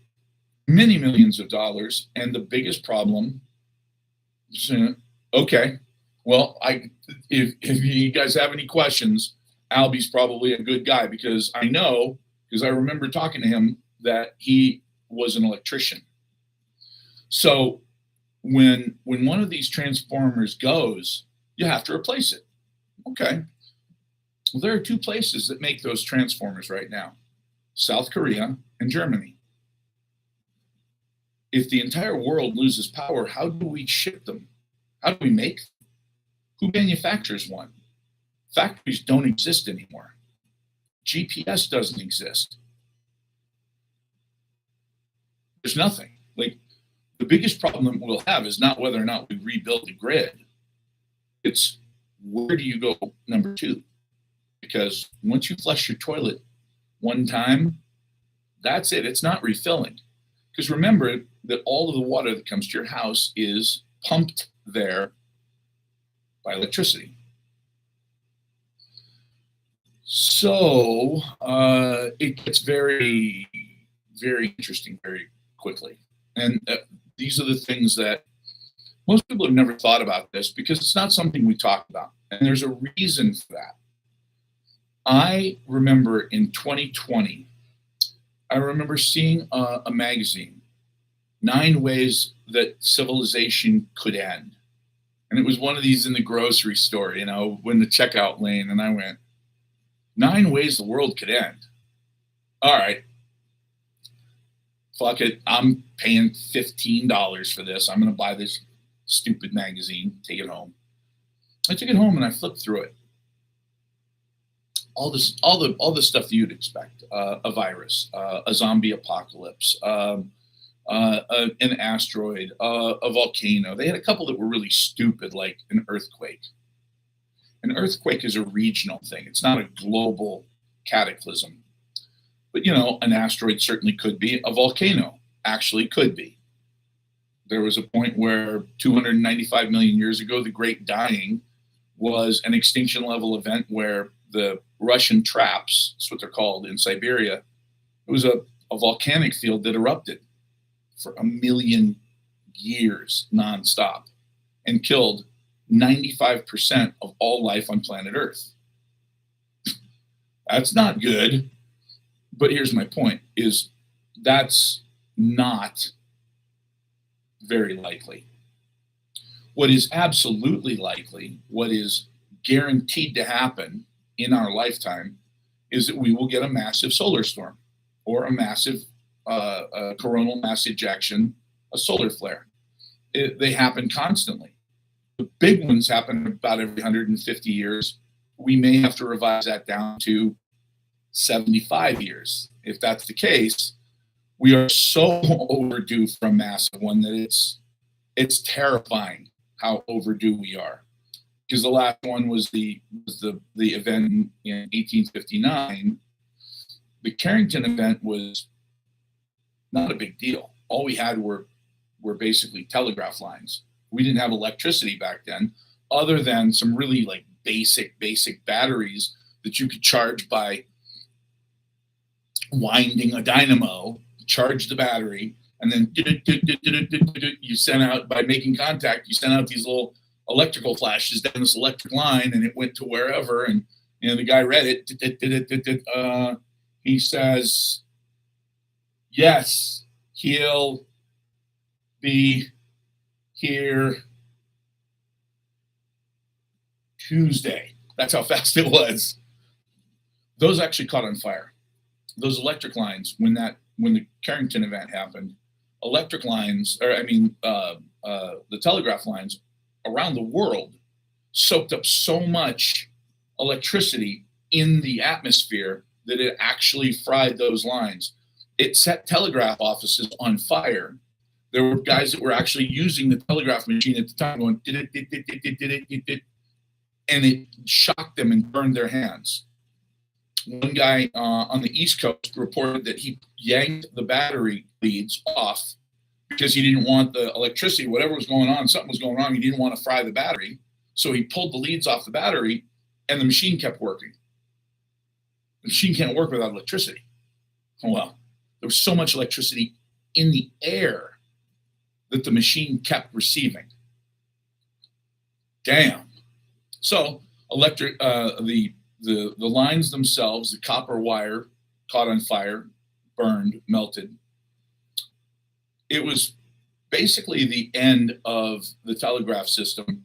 many millions of dollars. And the biggest problem, okay, well, if you guys have any questions, Albie's probably a good guy because I remember talking to him that he was an electrician. So when one of these transformers goes, you have to replace it. Okay. Well, there are two places that make those transformers right now, South Korea and Germany. If the entire world loses power, how do we ship them? How do we make them? Who manufactures one? Factories don't exist anymore. GPS doesn't exist. There's nothing. Like, the biggest problem that we'll have is not whether or not we rebuild the grid. It's where do you go number two? Because once you flush your toilet one time, that's it. It's not refilling. Because remember that all of the water that comes to your house is pumped there by electricity. So it gets very, very interesting very quickly. And these are the things that most people have never thought about this because it's not something we talk about. And there's a reason for that. I remember in 2020, I remember seeing a magazine, 9 Ways That Civilization Could End. And it was one of these in the grocery store, when the checkout lane. And I went, 9 ways the world could end. All right. Fuck it. I'm paying $15 for this. I'm going to buy this stupid magazine, take it home. I took it home and I flipped through it. All the stuff that you'd expect, a virus, a zombie apocalypse, an asteroid, a volcano. They had a couple that were really stupid, like an earthquake. An earthquake is a regional thing. It's not a global cataclysm. But, an asteroid certainly could be. A volcano actually could be. There was a point where 295 million years ago, the Great Dying was an extinction level event where the Russian traps, that's what they're called in Siberia, it was a volcanic field that erupted for 1 million years nonstop and killed 95% of all life on planet Earth. That's not good. But here's my point, is that's not very likely. What is absolutely likely, what is guaranteed to happen in our lifetime, is that we will get a massive solar storm or a massive coronal mass ejection, a solar flare. They happen constantly. The big ones happen about every 150 years. We may have to revise that down to 75 years. If that's the case, we are so overdue for a massive one that it's terrifying how overdue we are. Because the last one was the event in 1859. The Carrington event was not a big deal. All we had were basically telegraph lines. We didn't have electricity back then, other than some really like basic batteries that you could charge by winding a dynamo, charge the battery, and then you sent out, by making contact, you sent out these little electrical flashes down this electric line, and it went to wherever. And the guy read it. He says, yes, he'll be here Tuesday. That's how fast it was. Those actually caught on fire. Those electric lines, when the Carrington event happened, electric lines, the telegraph lines around the world soaked up so much electricity in the atmosphere that it actually fried those lines. It set telegraph offices on fire. There were guys that were actually using the telegraph machine at the time going, and it shocked them and burned their hands. One guy on the East Coast reported that he yanked the battery leads off because he didn't want the electricity, whatever was going on, something was going wrong. He didn't want to fry the battery. So he pulled the leads off the battery and the machine kept working. The machine can't work without electricity. Well, there was so much electricity in the air that the machine kept receiving. Damn. So the lines themselves, the copper wire caught on fire, burned, melted. It was basically the end of the telegraph system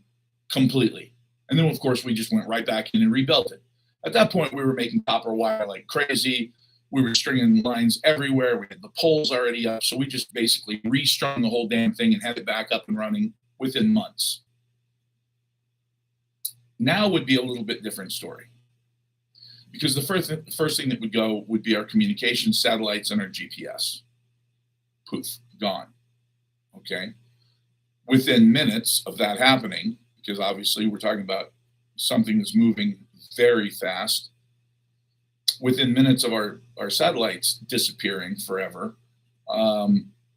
completely. And then, of course, we just went right back in and rebuilt it. At that point, we were making copper wire like crazy. We were stringing lines everywhere. We had the poles already up. So we just basically restrung the whole damn thing and had it back up and running within months. Now would be a little bit different story. Because the first thing that would go would be our communication satellites and our GPS. Poof, gone. Okay. Within minutes of that happening, because obviously we're talking about something that's moving very fast, within minutes of our satellites disappearing forever,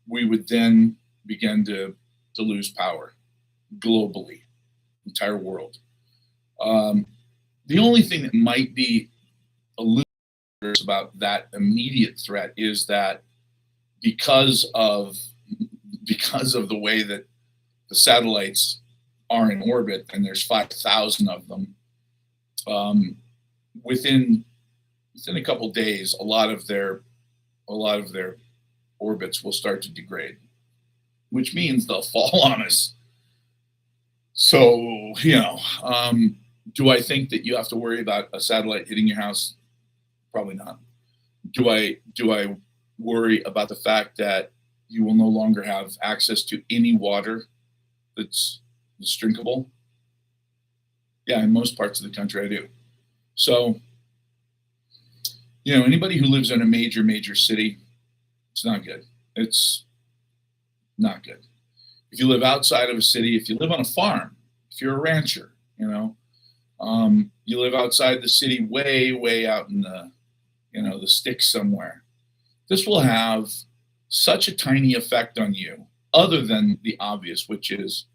we would then begin to lose power globally, entire world. The only thing that might be a little about that immediate threat is that because of the way that the satellites are in orbit, and there's 5,000 of them, within a couple days, a lot of their orbits will start to degrade, which means they'll fall on us. So, do I think that you have to worry about a satellite hitting your house? Probably not. Do I worry about the fact that you will no longer have access to any water that's drinkable? Yeah, in most parts of the country I do. So, anybody who lives in a major city, it's not good. It's not good. If you live outside of a city, if you live on a farm, if you're a rancher, you live outside the city, way out in the sticks somewhere. This will have such a tiny effect on you, other than the obvious, which is,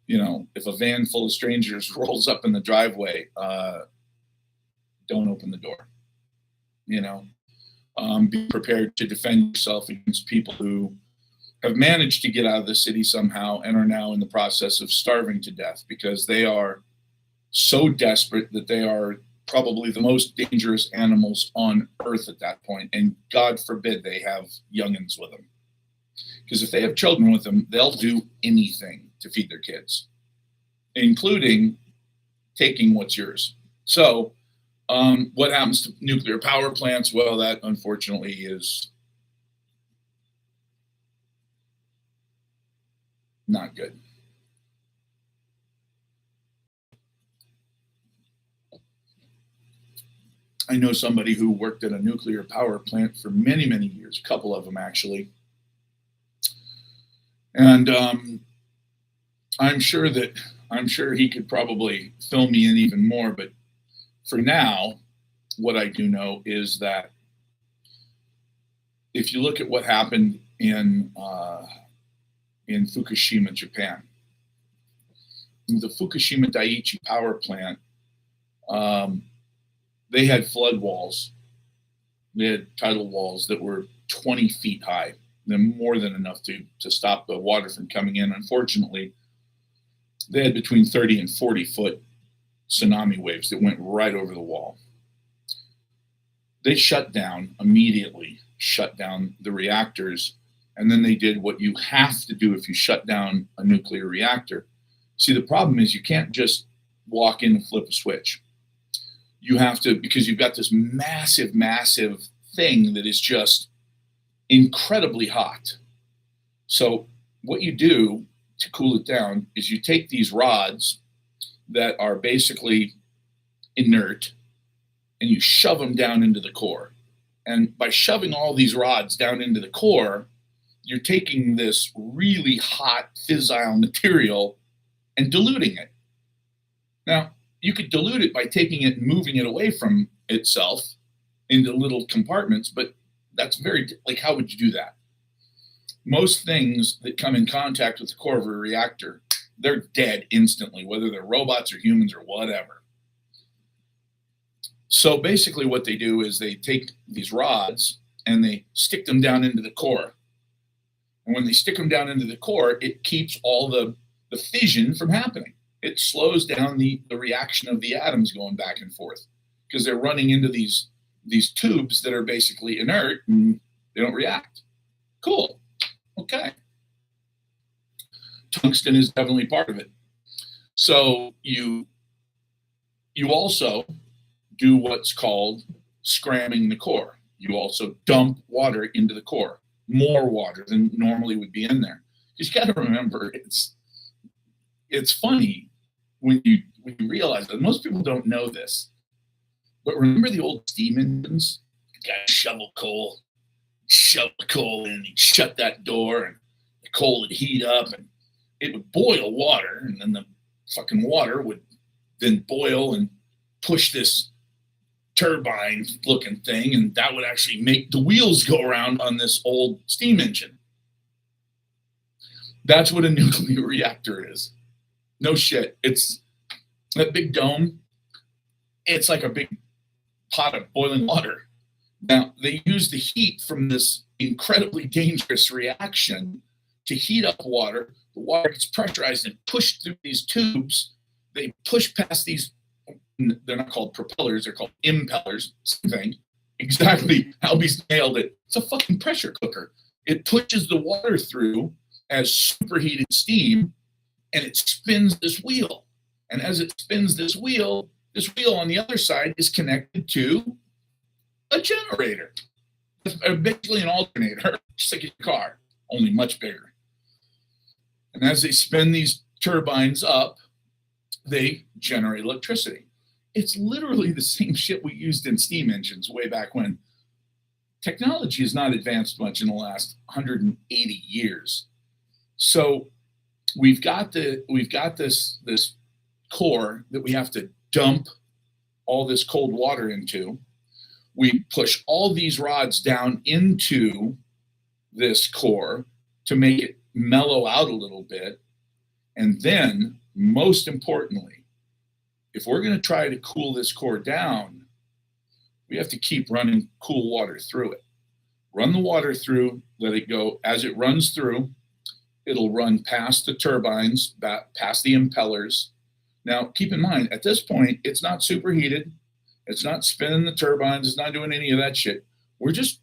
if a van full of strangers rolls up in the driveway, don't open the door. Be prepared to defend yourself against people who have managed to get out of the city somehow and are now in the process of starving to death because they are so desperate that they are probably the most dangerous animals on earth at that point. And God forbid they have youngins with them. Because if they have children with them, they'll do anything to feed their kids, including taking what's yours. So what happens to nuclear power plants? Well, that unfortunately is not good. I know somebody who worked at a nuclear power plant for many years, a couple of them actually. And I'm sure he could probably fill me in even more. But for now, what I do know is that if you look at what happened in Fukushima, Japan, the Fukushima Daiichi power plant, they had flood walls. They had tidal walls that were 20 feet high. They're more than enough to stop the water from coming in. Unfortunately, They had between 30 and 40-foot tsunami waves that went right over the wall. They immediately shut down the reactors, and then they did what you have to do if you shut down a nuclear reactor. See, the problem is you can't just walk in and flip a switch. You have to, because you've got this massive, massive thing that is just incredibly hot. So what you do to cool it down is you take these rods that are basically inert and you shove them down into the core. And by shoving all these rods down into the core, you're taking this really hot fissile material and diluting it. Now, you could dilute it by taking it and moving it away from itself into little compartments, but that's how would you do that? Most things that come in contact with the core of a reactor, they're dead instantly, whether they're robots or humans or whatever. So basically what they do is they take these rods and they stick them down into the core. And when they stick them down into the core, it keeps all the fission from happening. It slows down the reaction of the atoms going back and forth because they're running into these tubes that are basically inert and they don't react. Cool. Okay. Tungsten is definitely part of it. So you also do what's called scramming the core. You also dump water into the core, more water than normally would be in there. You got to remember, it's funny when you realize that most people don't know this. But remember the old steam engines? The guy shovel the coal in, he'd shut that door, and the coal would heat up, and it would boil water, and then the fucking water would then boil and push this turbine-looking thing, and that would actually make the wheels go around on this old steam engine. That's what a nuclear reactor is. No shit. It's that big dome. It's like a big pot of boiling water. Now, they use the heat from this incredibly dangerous reaction to heat up water. The water gets pressurized and pushed through these tubes. They push past these, they're not called propellers, they're called impellers. Same thing. Exactly. Albie's nailed it. It's a fucking pressure cooker. It pushes the water through as superheated steam, and it spins this wheel. And as it spins this wheel on the other side is connected to a generator. Basically an alternator, just like a car, only much bigger. And as they spin these turbines up, they generate electricity. It's literally the same shit we used in steam engines way back when. Technology has not advanced much in the last 180 years. So we've got this core that we have to dump all this cold water into. We push all these rods down into this core to make it mellow out a little bit. And then, most importantly, if we're going to try to cool this core down, we have to keep running cool water through it. Run the water through, let it go. As it runs through, it'll run past the turbines, past the impellers. Now, keep in mind, at this point, it's not superheated. It's not spinning the turbines. It's not doing any of that shit. We're just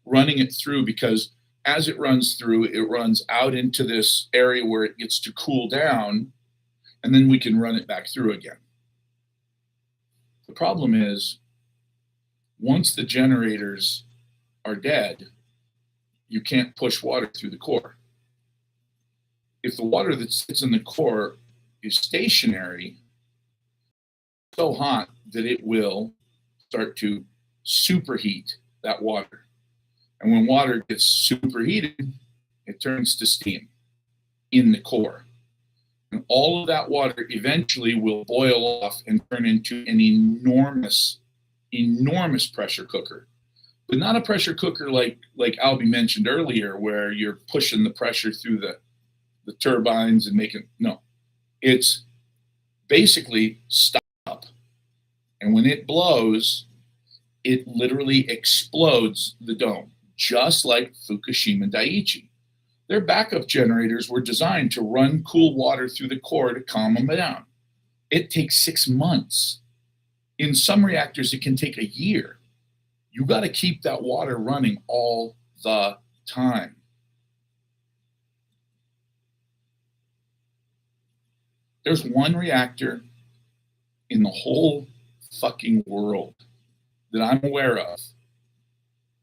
running it through because as it runs through, it runs out into this area where it gets to cool down, and then we can run it back through again. The problem is, once the generators are dead, you can't push water through the core. If the water that sits in the core is stationary, so hot that it will start to superheat that water. And when water gets superheated, it turns to steam in the core. And all of that water eventually will boil off and turn into an enormous, enormous pressure cooker. But not a pressure cooker like Albie mentioned earlier, where you're pushing the pressure through the turbines and making, no. It's basically stop. And when it blows, it literally explodes the dome, just like Fukushima Daiichi. Their backup generators were designed to run cool water through the core to calm them down. It takes 6 months. In some reactors, it can take a year. You got to keep that water running all the time. There's one reactor in the whole fucking world that I'm aware of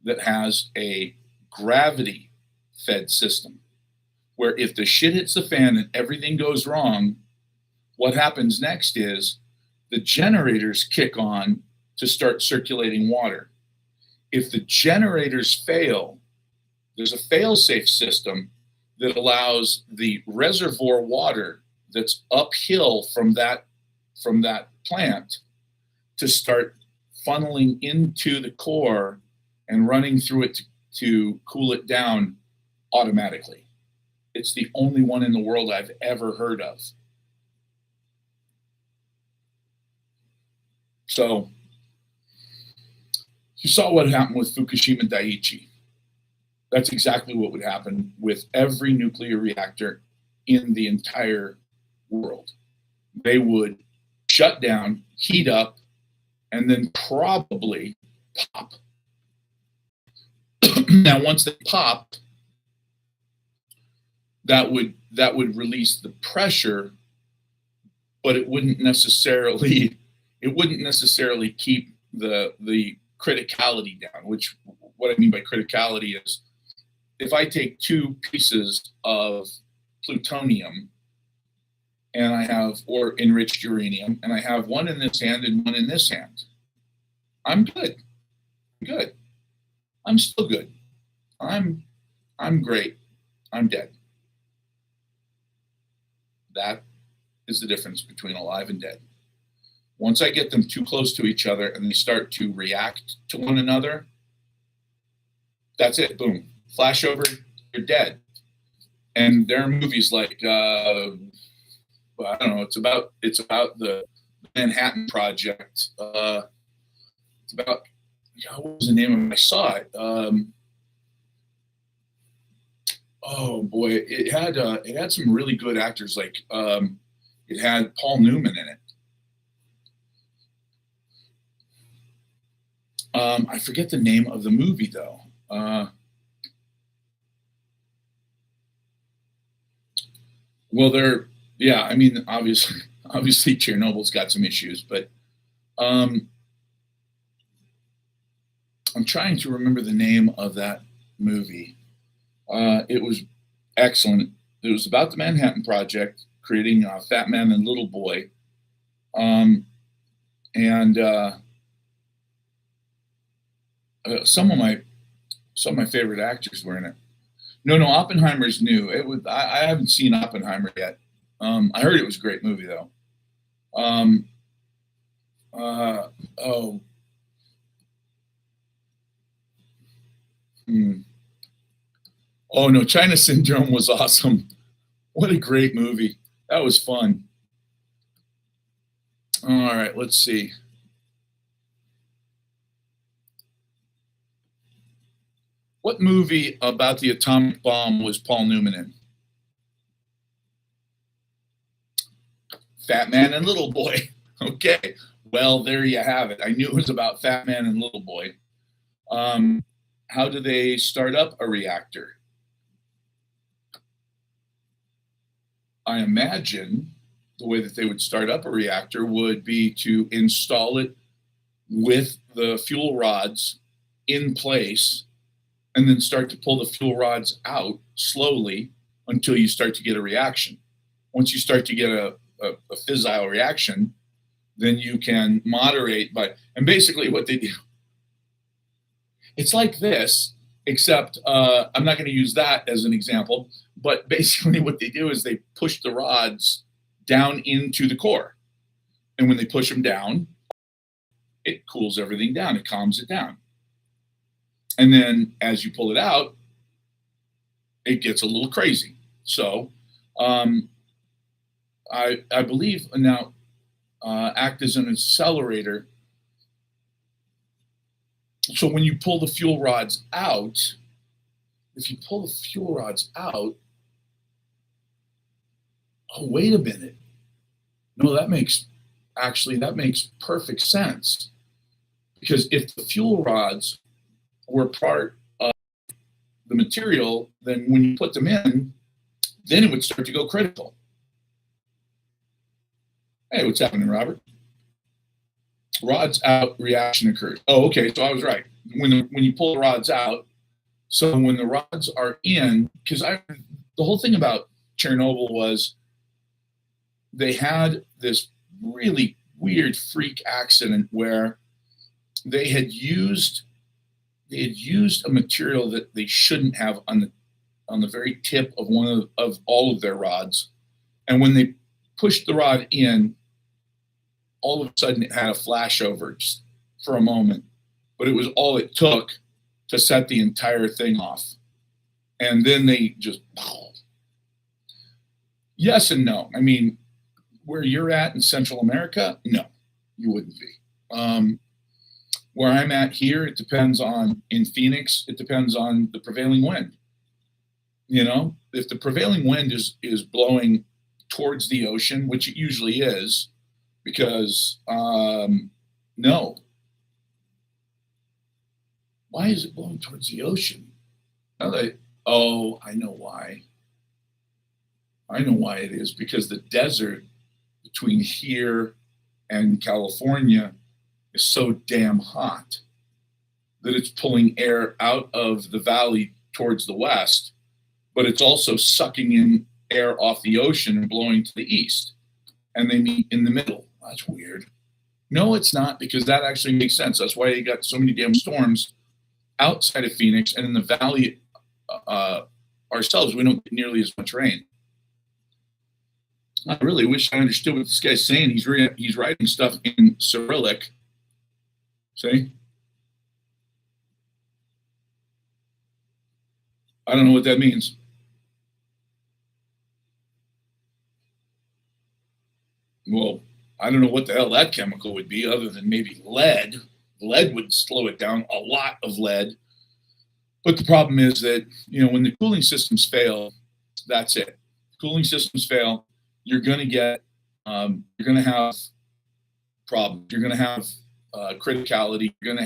that has a gravity fed system where if the shit hits the fan and everything goes wrong, what happens next is the generators kick on to start circulating water. If the generators fail, there's a fail-safe system that allows the reservoir water that's uphill from that plant to start funneling into the core and running through it to cool it down automatically. It's the only one in the world I've ever heard of. So you saw what happened with Fukushima Daiichi. That's exactly what would happen with every nuclear reactor in the entire world. They would shut down, heat up, and then probably pop. Now, once they pop, that would release the pressure, but it wouldn't necessarily keep the criticality down. Which, what I mean by criticality is, if I take two pieces of plutonium and I have, or enriched uranium, and I have one in this hand and one in this hand, I'm good. Good. I'm still good. I'm great. I'm dead. That is the difference between alive and dead. Once I get them too close to each other and they start to react to one another, that's it. Boom. Flash over, you're dead. And there are movies like, I don't know, it's about the Manhattan Project. It's about, what was the name of it? I saw it. Oh boy, it had some really good actors. Like it had Paul Newman in it. I forget the name of the movie though. Well, I mean, obviously Chernobyl's got some issues, but I'm trying to remember the name of that movie. It was excellent. It was about the Manhattan Project, creating Fat Man and Little Boy. Some of my favorite actors were in it. No, Oppenheimer's new. I haven't seen Oppenheimer yet. I heard it was a great movie though. Oh no, China Syndrome was awesome. What a great movie. That was fun. All right, let's see. What movie about the atomic bomb was Paul Newman in? Fat Man and Little Boy. Okay, well, there you have it. I knew it was about Fat Man and Little Boy. How do they start up a reactor? I imagine the way that they would start up a reactor would be to install it with the fuel rods in place and then start to pull the fuel rods out slowly until you start to get a reaction. Once you start to get a fissile reaction, then you can moderate and basically what they do, it's like this, except I'm not going to use that as an example, but basically what they do is they push the rods down into the core. And when they push them down, it cools everything down, it calms it down. And then as you pull it out, it gets a little crazy. So I believe now act as an accelerator. So when you pull the fuel rods out, if you pull the fuel rods out, oh, wait a minute. No, that makes perfect sense. Because if the fuel rods were part of the material, then when you put them in, then it would start to go critical. Hey, what's happening, Robert? Rods out, reaction occurs. Oh, okay, so I was right. When you pull the rods out, so when the rods are in, because the whole thing about Chernobyl was they had this really weird freak accident where they had used a material that they shouldn't have on the very tip of one of all of their rods, and when they pushed the rod in, all of a sudden it had a flashover just for a moment, but it was all it took to set the entire thing off, and then they just yes and no. I mean, where you're at in Central America, no, you wouldn't be. Where I'm at here, it depends on, in Phoenix, it depends on the prevailing wind. You know, if the prevailing wind is blowing towards the ocean, which it usually is, because no. Why is it blowing towards the ocean? Oh, I know why. I know why it is, because the desert between here and California is so damn hot that it's pulling air out of the valley towards the west, but it's also sucking in air off the ocean and blowing to the east. And they meet in the middle. That's weird. No, it's not, because that actually makes sense. That's why you got so many damn storms outside of Phoenix, and in the valley ourselves, we don't get nearly as much rain. I really wish I understood what this guy's saying. He's writing stuff in Cyrillic. See? I don't know what that means. Well, I don't know what the hell that chemical would be, other than maybe lead. Lead would slow it down, a lot of lead. But the problem is that, when the cooling systems fail, that's it. Cooling systems fail, you're going to have problems. You're going to have criticality. You're going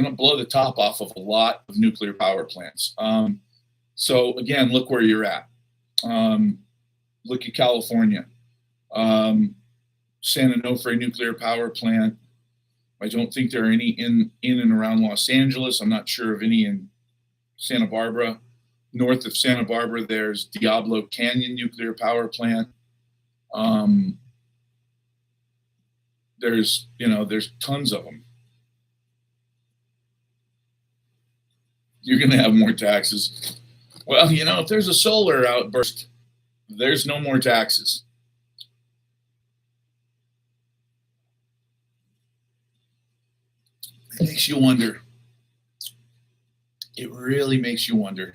to blow the top off of a lot of nuclear power plants. So again, look where you're at. Look at California. San Onofre nuclear power plant. I don't think there are any in and around Los Angeles. I'm not sure of any in Santa Barbara. North of Santa Barbara, there's Diablo Canyon nuclear power plant. There's tons of them. You're going to have more taxes. Well, if there's a solar outburst, there's no more taxes. It makes you wonder. It really makes you wonder.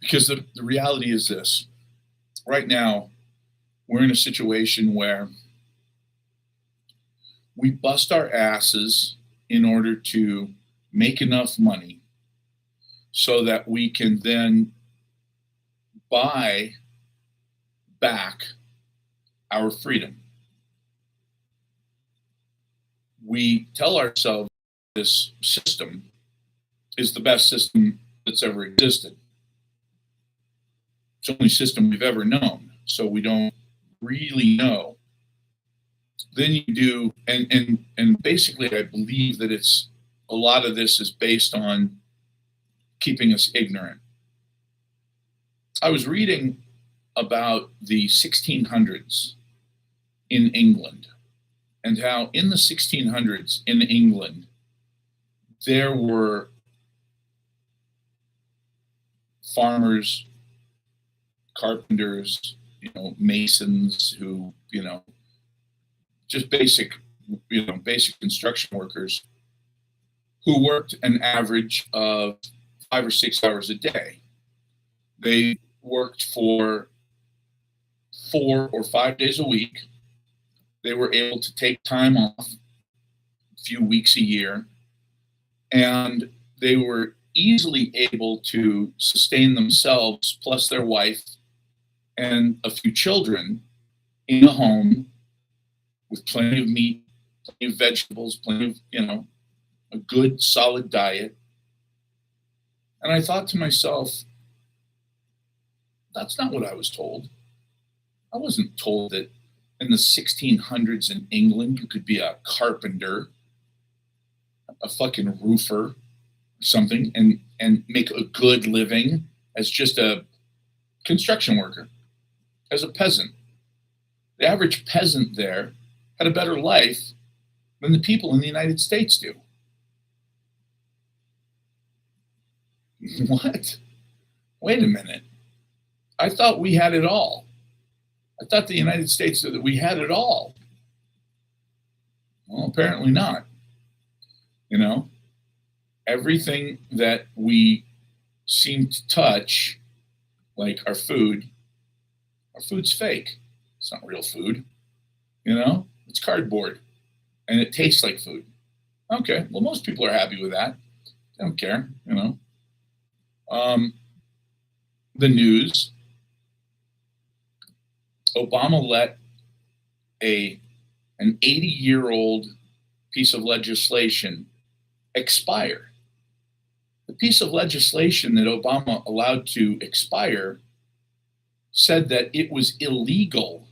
Because the reality is this. Right now, we're in a situation where we bust our asses in order to make enough money so that we can then buy back our freedom. We tell ourselves this system is the best system that's ever existed. It's the only system we've ever known, so we don't really know. Then you do, and basically I believe that a lot of this is based on keeping us ignorant. I was reading about the 1600s in England, and how in the 1600s in England, there were farmers, carpenters, masons who, just basic construction workers who worked an average of 5 or 6 hours a day. They worked for 4 or 5 days a week. They were able to take time off a few weeks a year, and they were easily able to sustain themselves plus their wife and a few children in a home with plenty of meat, plenty of vegetables, plenty of, a good solid diet. And I thought to myself, that's not what I was told. I wasn't told that in the 1600s in England you could be a carpenter, a fucking roofer or something, and make a good living as just a construction worker, as a peasant. The average peasant there had a better life than the people in the United States do. What? Wait a minute. I thought we had it all. I thought the United States that we had it all. Well, apparently not. Everything that we seem to touch, like our food's fake. It's not real food. It's cardboard and it tastes like food. Okay, well, most people are happy with that. They don't care, The news, Obama let an 80-year-old piece of legislation expire. The piece of legislation that Obama allowed to expire said that it was illegal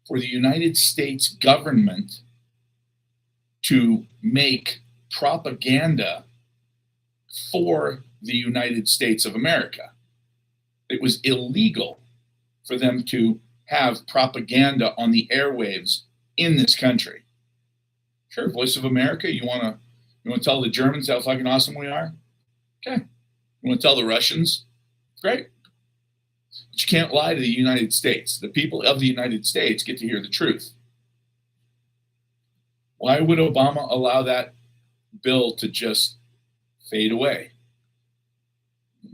for the United States government to make propaganda for the United States of America. It was illegal for them to have propaganda on the airwaves in this country. Sure, Voice of America, you want to tell the Germans how fucking awesome we are? Okay. You want to tell the Russians? Great. But you can't lie to the United States. The people of the United States get to hear the truth. Why would Obama allow that bill to just fade away?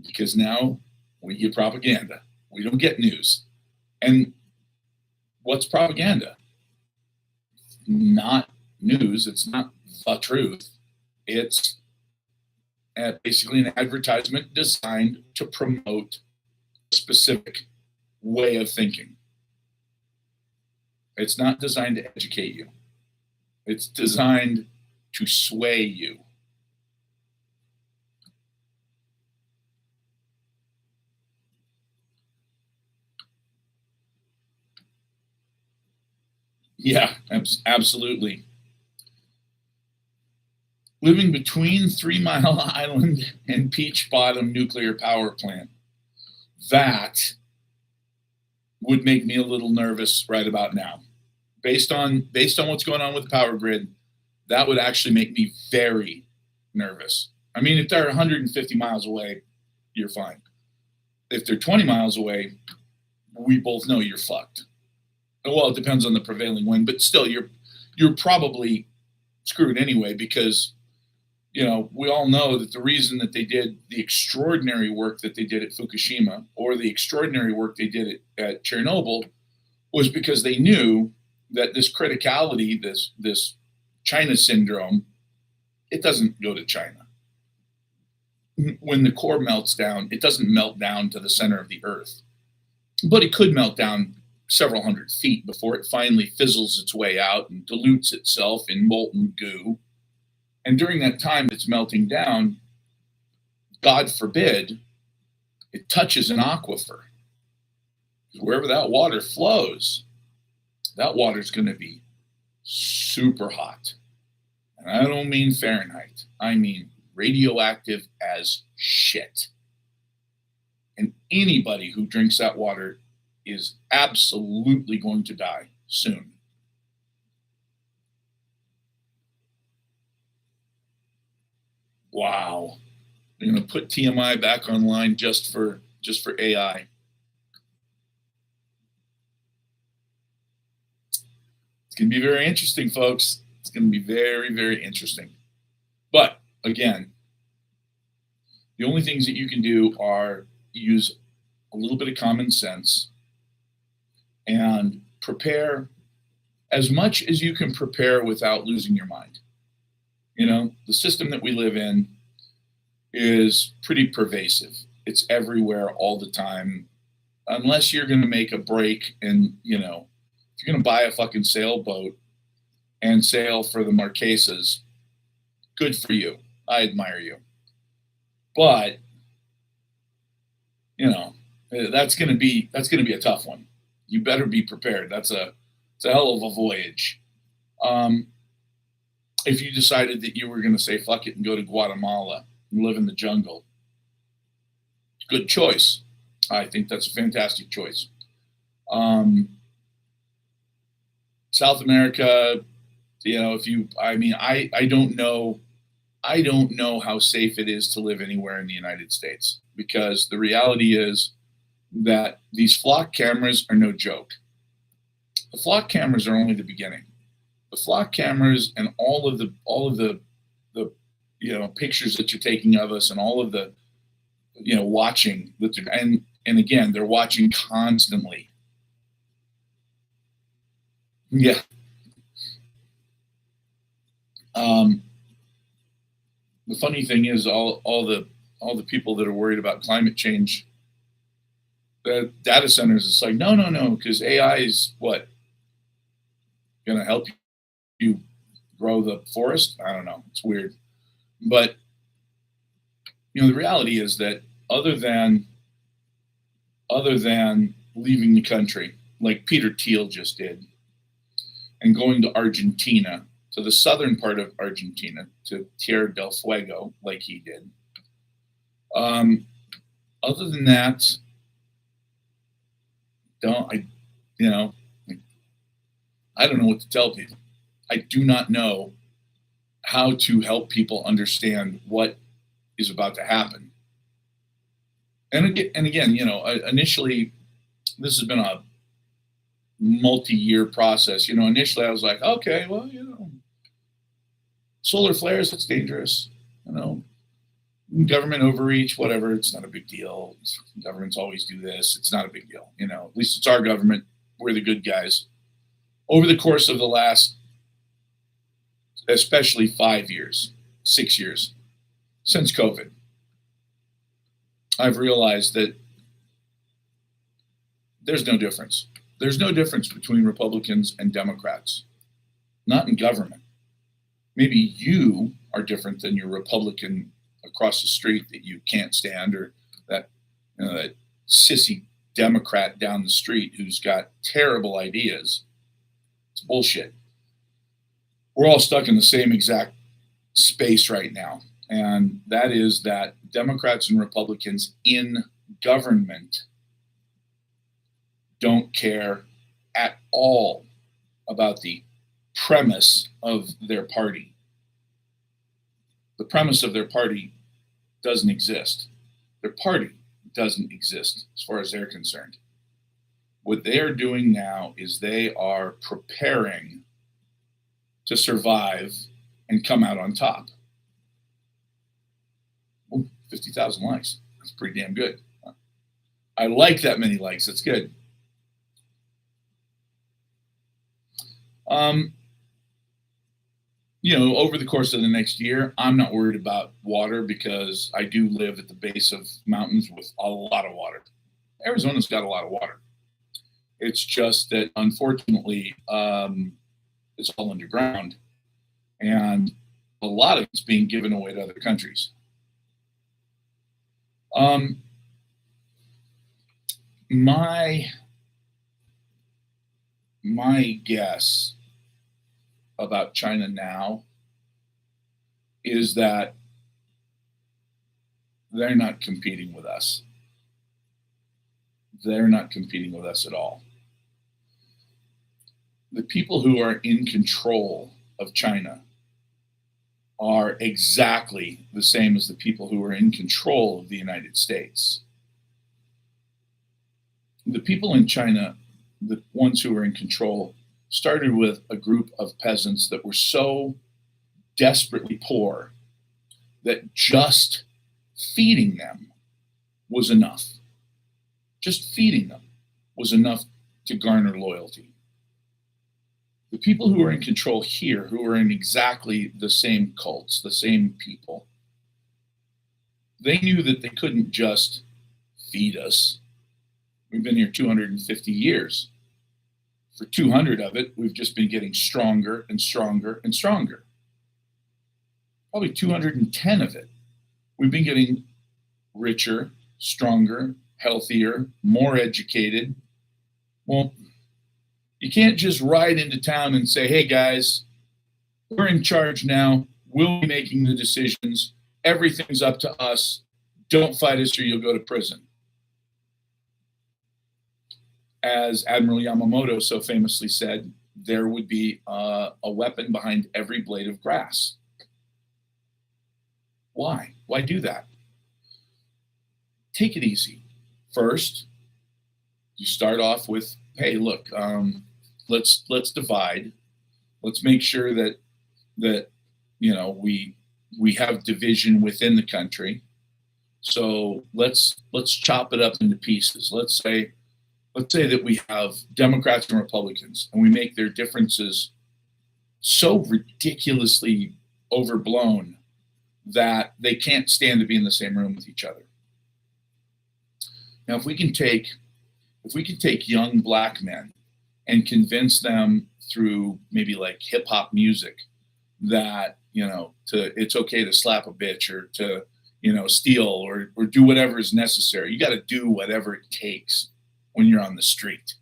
Because now we get propaganda. We don't get news. And what's propaganda? Not news. It's not the truth. It's basically an advertisement designed to promote a specific way of thinking. It's not designed to educate you. It's designed to sway you. Yeah, absolutely. Living between 3 Mile Island and Peach Bottom nuclear power plant. That would make me a little nervous right about now. Based on what's going on with the power grid, that would actually make me very nervous. I mean, if they're 150 miles away, you're fine. If they're 20 miles away, we both know you're fucked. Well, it depends on the prevailing wind, but still, you're probably screwed anyway, because we all know that the reason that they did the extraordinary work that they did at Fukushima, or the extraordinary work they did at Chernobyl, was because they knew that this criticality, this China syndrome, it doesn't go to China. When the core melts down, it doesn't melt down to the center of the earth, but it could melt down several hundred feet before it finally fizzles its way out and dilutes itself in molten goo. And during that time that's melting down, God forbid, it touches an aquifer. Wherever that water flows, that water's going to be super hot. And I don't mean Fahrenheit. I mean radioactive as shit. And anybody who drinks that water is absolutely going to die soon. Wow. They're going to put TMI back online just for AI. It's going to be very interesting, folks. It's going to be very, very interesting. But again, the only things that you can do are use a little bit of common sense and prepare as much as you can prepare without losing your mind. The system that we live in is pretty pervasive. It's everywhere all the time. Unless you're going to make a break and, if you're going to buy a fucking sailboat and sail for the Marquesas, good for you. I admire you. But, that's going to be a tough one. You better be prepared. It's a hell of a voyage. If you decided that you were going to say fuck it and go to Guatemala and live in the jungle, good choice. I think that's a fantastic choice. South America, I don't know. I don't know how safe it is to live anywhere in the United States, because the reality is that these flock cameras are no joke. The flock cameras are only the beginning. The flock cameras and all of the pictures that you're taking of us, and all of the watching that and again, they're watching constantly. Yeah. The funny thing is, all the people that are worried about climate change, the data centers, it's like, no, because AI is what? Going to help you grow the forest? I don't know. It's weird. But, the reality is that other than leaving the country, like Peter Thiel just did, and going to Argentina, to the southern part of Argentina, to Tierra del Fuego, like he did. Other than that, I don't know what to tell people. I do not know how to help people understand what is about to happen. And again, initially, this has been a multi-year process. Initially I was like, okay, well, solar flares, that's dangerous. Government overreach, whatever, it's not a big deal. Governments always do this. It's not a big deal. At least it's our government. We're the good guys. Over the course of the last, especially 5 years, 6 years, since COVID, I've realized that there's no difference. There's no difference between Republicans and Democrats, not in government. Maybe you are different than your Republican across the street that you can't stand, or that that sissy Democrat down the street who's got terrible ideas. It's bullshit. We're all stuck in the same exact space right now, and that is that Democrats and Republicans in government don't care at all about the premise of their party. The premise of their party doesn't exist. Their party doesn't exist as far as they're concerned. What they are doing now is they are preparing to survive and come out on top. Ooh, 50,000 likes. That's pretty damn good. I like that many likes. That's good. Over the course of the next year, I'm not worried about water, because I do live at the base of mountains with a lot of water. Arizona's got a lot of water. It's just that, unfortunately, it's all underground, and a lot of it's being given away to other countries. My guess about China now is that they're not competing with us. They're not competing with us at all. The people who are in control of China are exactly the same as the people who are in control of the United States. The people in China, the ones who are in control, started with a group of peasants that were so desperately poor that just feeding them was enough. Just feeding them was enough to garner loyalty. The people who are in control here, who are in exactly the same cults, the same people, they knew that they couldn't just feed us. We've been here 250 years. For 200 of it, we've just been getting stronger and stronger and stronger. Probably 210 of it, we've been getting richer, stronger, healthier, more educated. Well, you can't just ride into town and say, hey guys, we're in charge now. We'll be making the decisions. Everything's up to us. Don't fight us or you'll go to prison. As Admiral Yamamoto so famously said, there would be a weapon behind every blade of grass. Why? Why do that? Take it easy. First, you start off with, hey, look, let's divide. Let's make sure that we have division within the country. So let's chop it up into pieces. Let's say that we have Democrats and Republicans, and we make their differences so ridiculously overblown that they can't stand to be in the same room with each other. Now, if we can take young Black men and convince them through maybe like hip hop music that, it's okay to slap a bitch or to, steal or do whatever is necessary. You got to do whatever it takes when you're on the street.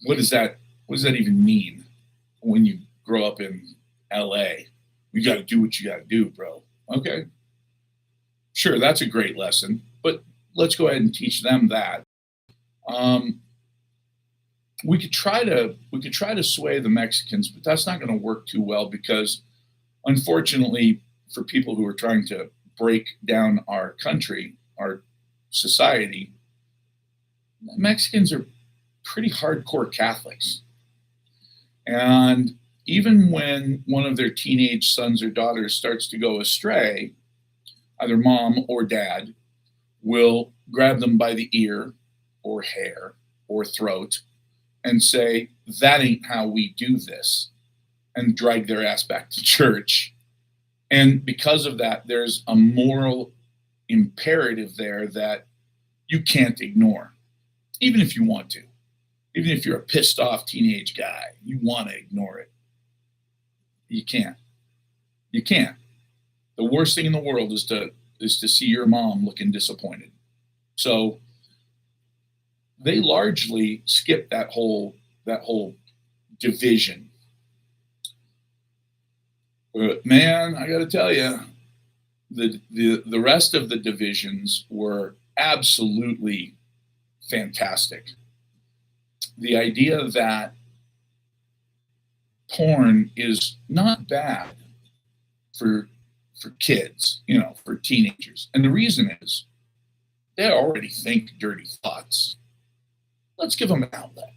What does that even mean when you grow up in LA? You got to do what you got to do, bro. Okay. Sure, that's a great lesson, but let's go ahead and teach them that. We could try to sway the Mexicans, but that's not going to work too well because, unfortunately, for people who are trying to break down our country, our society, Mexicans are pretty hardcore Catholics. And even when one of their teenage sons or daughters starts to go astray, either mom or dad will grab them by the ear or hair or throat and say, that ain't how we do this, and drag their ass back to church. And because of that, there's a moral imperative there that you can't ignore, even if you want to. Even if you're a pissed off teenage guy, you want to ignore it. You can't. You can't. The worst thing in the world is to see your mom looking disappointed. So they largely skip that whole division. But man, I got to tell you, the rest of the divisions were absolutely fantastic. The idea that porn is not bad for kids, for teenagers. And the reason is they already think dirty thoughts. Let's give them an outlet.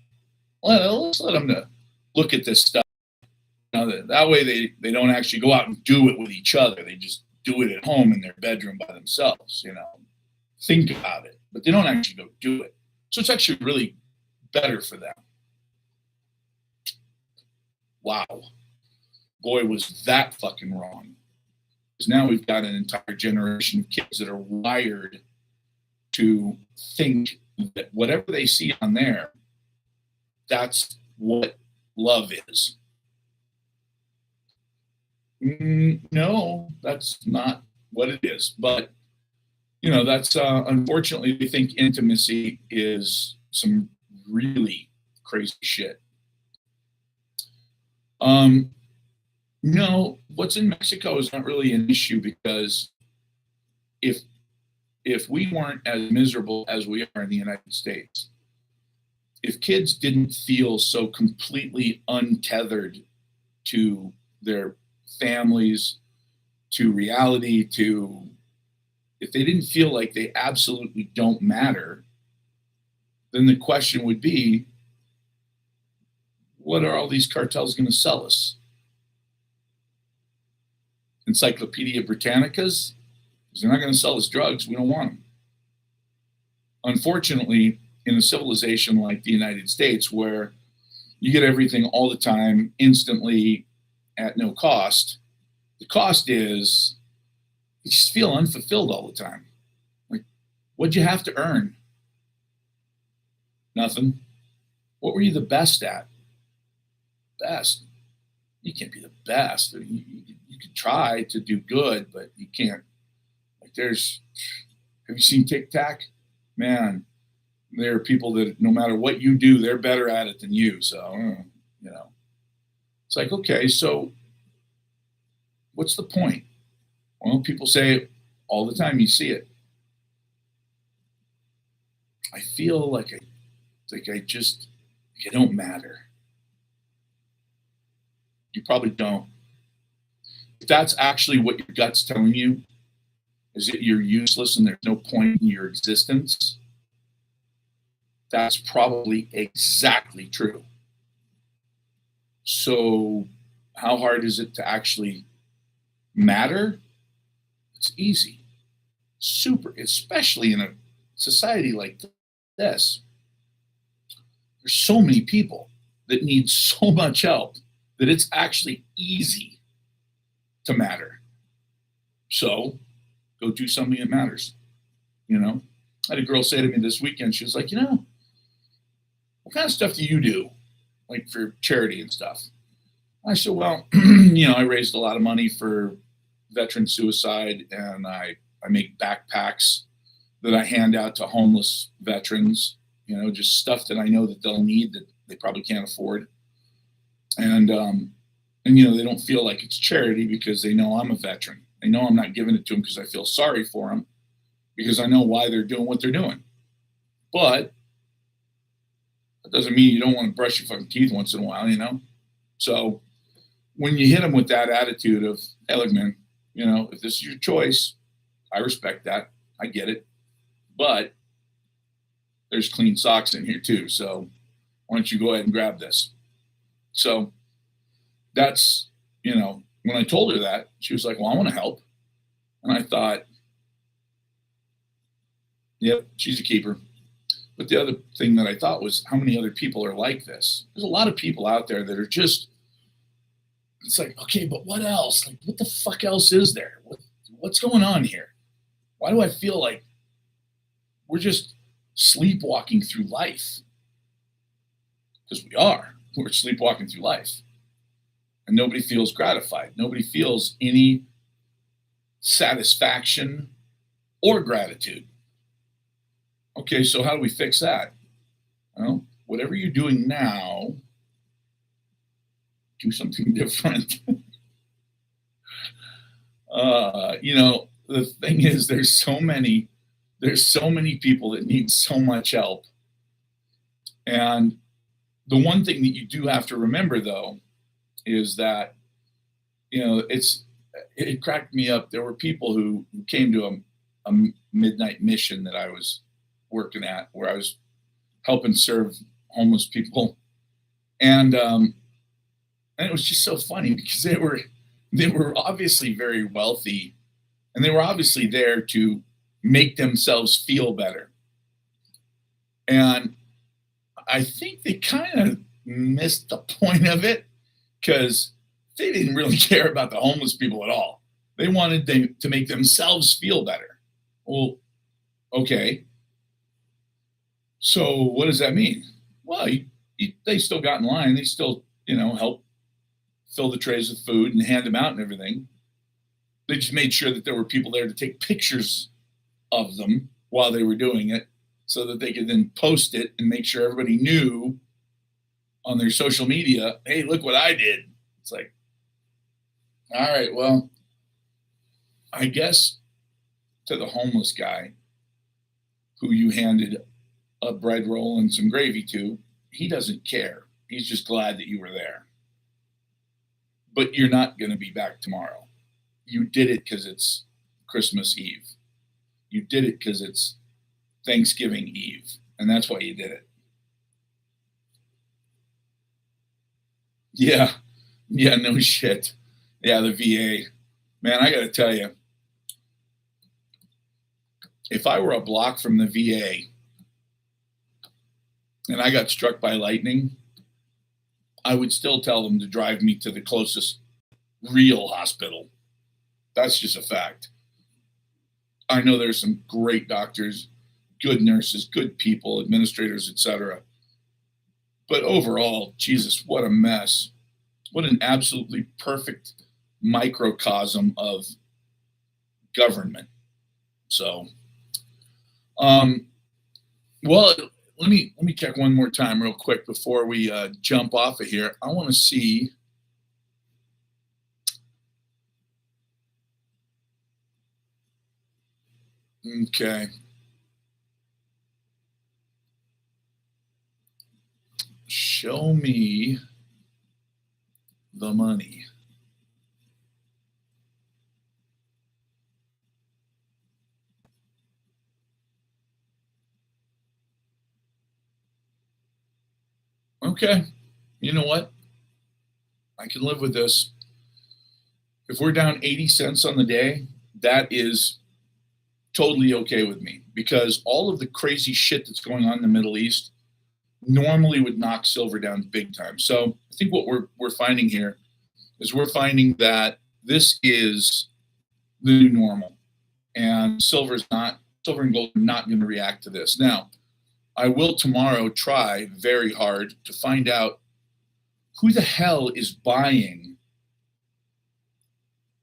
Let's let them look at this stuff. That way they don't actually go out and do it with each other. They just do it at home in their bedroom by themselves, think about it, but they don't actually go do it. So it's actually really better for them. Wow. Boy, was that fucking wrong. Because now we've got an entire generation of kids that are wired to think that whatever they see on there, that's what love is. No, that's not what it is. But, that's unfortunately, we think intimacy is some really crazy shit. What's in Mexico is not really an issue because if we weren't as miserable as we are in the United States, if kids didn't feel so completely untethered to their families, to reality, if they didn't feel like they absolutely don't matter, then the question would be, what are all these cartels going to sell us? Encyclopedia Britannicas? Because they're not going to sell us drugs. We don't want them. Unfortunately, in a civilization like the United States, where, you get everything all the time, instantly, at no cost. The cost is you just feel unfulfilled all the time. Like, what'd you have to earn? Nothing. What were you the best at? Best. You can't be the best. You could try to do good, but you can't. Like, have you seen Tic Tac? Man, there are people that no matter what you do, they're better at it than you. So, it's like, okay, so what's the point? Well, people say it all the time. You see it. I feel like I don't matter. You probably don't. If that's actually what your gut's telling you, is that you're useless and there's no point in your existence, that's probably exactly true. So, how hard is it to actually matter? It's easy. Super, especially in a society like this. There's so many people that need so much help that it's actually easy to matter. So, go do something that matters. I had a girl say to me this weekend, she was like, what kind of stuff do you do? Like for charity and stuff. I said, well, I raised a lot of money for veteran suicide, and I make backpacks that I hand out to homeless veterans, just stuff that I know that they'll need that they probably can't afford. And they don't feel like it's charity because they know I'm a veteran. They know I'm not giving it to them because I feel sorry for them, because I know why they're doing what they're doing. But that doesn't mean you don't want to brush your fucking teeth once in a while, So when you hit them with that attitude of, hey, look, man, if this is your choice, I respect that. I get it. But there's clean socks in here too. So why don't you go ahead and grab this? So that's, when I told her that, she was like, well, I want to help. And I thought, yep, she's a keeper. But the other thing that I thought was, how many other people are like this? There's a lot of people out there that are just, it's like, okay, but what else? Like, what the fuck else is there? What's going on here? Why do I feel like we're just sleepwalking through life? Because we are. We're sleepwalking through life. And nobody feels gratified. Nobody feels any satisfaction or gratitude. Okay, so how do we fix that? Well, whatever you're doing now, do something different. The thing is, there's so many people that need so much help. And the one thing that you do have to remember, though, is that, it cracked me up. There were people who came to a midnight mission that I was working at, where I was helping serve homeless people. And it was just so funny because they were obviously very wealthy, and they were obviously there to make themselves feel better. And I think they kind of missed the point of it, because they didn't really care about the homeless people at all. They wanted them to make themselves feel better. Well, okay. So what does that mean? Well, they still got in line. They still, helped fill the trays with food and hand them out and everything. They just made sure that there were people there to take pictures of them while they were doing it, so that they could then post it and make sure everybody knew on their social media, hey, look what I did. It's like, all right, well, I guess to the homeless guy who you handed a bread roll and some gravy to, he doesn't care. He's just glad that you were there. But you're not going to be back tomorrow. You did it because it's Christmas Eve. You did it because it's Thanksgiving Eve. And that's why you did it. Yeah. Yeah, no shit. Yeah, the VA. Man, I got to tell you, if I were a block from the VA and I got struck by lightning, I would still tell them to drive me to the closest real hospital. That's just a fact. I know there's some great doctors, good nurses, good people, administrators, etc. But overall, Jesus, what a mess. What an absolutely perfect microcosm of government. So, well, let me check one more time real quick before we jump off of here. I want to see. Okay. Show me the money. Okay. You know what? I can live with this. If we're down 80 cents on the day, that is totally okay with me, because all of the crazy shit that's going on in the Middle East normally would knock silver down big time. So I think what we're finding here is we're finding that this is the new normal, and silver and gold are not going to react to this. Now, I will tomorrow try very hard to find out who the hell is buying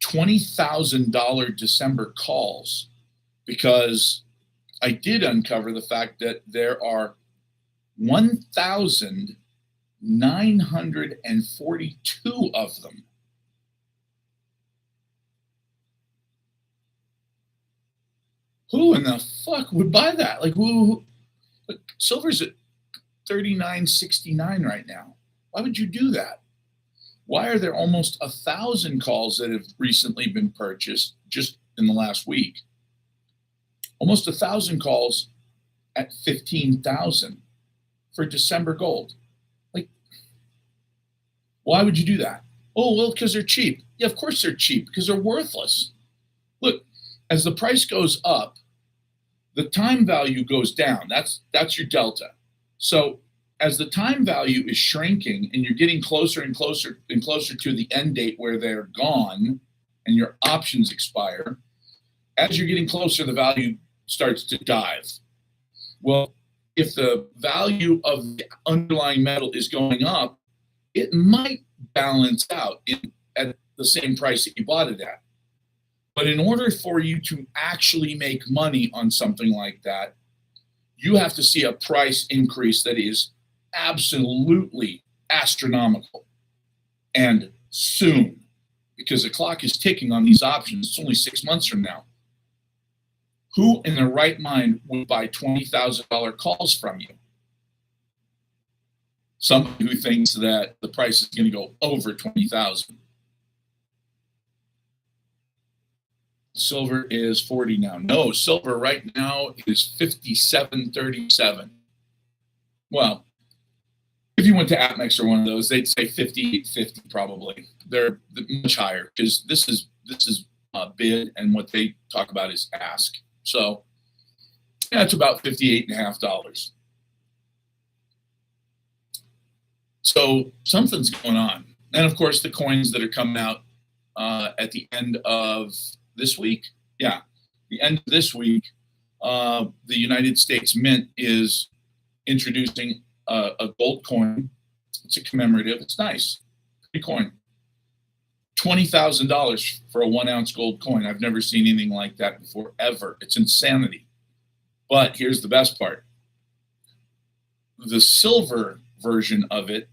$20,000 December calls, because I did uncover the fact that there are 1,942 of them. Who in the fuck would buy that? Like, who? Like, silver's at $39.69 right now. Why would you do that? Why are there almost 1,000 calls that have recently been purchased just in the last week? Almost 1,000 calls at 15,000 for December gold. Like, why would you do that? Oh, well, because they're cheap. Yeah, of course they're cheap, because they're worthless. Look, as the price goes up, the time value goes down. That's your delta. So as the time value is shrinking and you're getting closer and closer and closer to the end date where they're gone and your options expire, as you're getting closer, the value starts to dive. Well, if the value of the underlying metal is going up, it might balance out at the same price that you bought it at. But in order for you to actually make money on something like that, you have to see a price increase that is absolutely astronomical, and soon, because the clock is ticking on these options. It's only 6 months from now. Who in their right mind would buy $20,000 calls from you? Somebody who thinks that the price is going to go over 20,000. Silver is 40 now. No, silver right now is 57.37. Well, if you went to Atmex or one of those, they'd say 58.50 probably. They're much higher, because this is bid, and what they talk about is ask. So yeah, it's about $58.50. So something's going on. And of course, the coins that are coming out at the end of this week. Yeah, the end of this week, the United States Mint is introducing a gold coin. It's a commemorative. It's nice. Pretty coin. $20,000 for a 1 ounce gold coin. I've never seen anything like that before, ever. It's insanity. But here's the best part. The silver version of it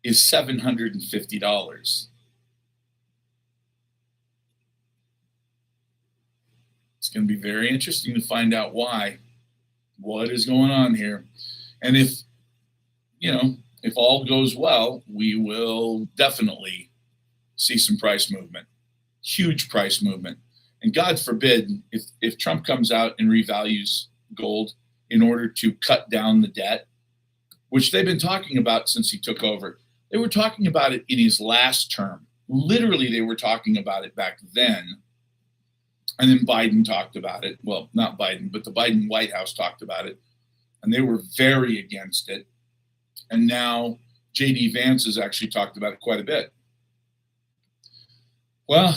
is $750. It's going to be very interesting to find out what is going on here. And if all goes well, we will definitely see some price movement, huge price movement. And God forbid, if Trump comes out and revalues gold in order to cut down the debt, which they've been talking about since he took over. They were talking about it in his last term. Literally, they were talking about it back then. And then Biden talked about it. Well, not Biden, but the Biden White House talked about it. And they were very against it. And now J.D. Vance has actually talked about it quite a bit. Well,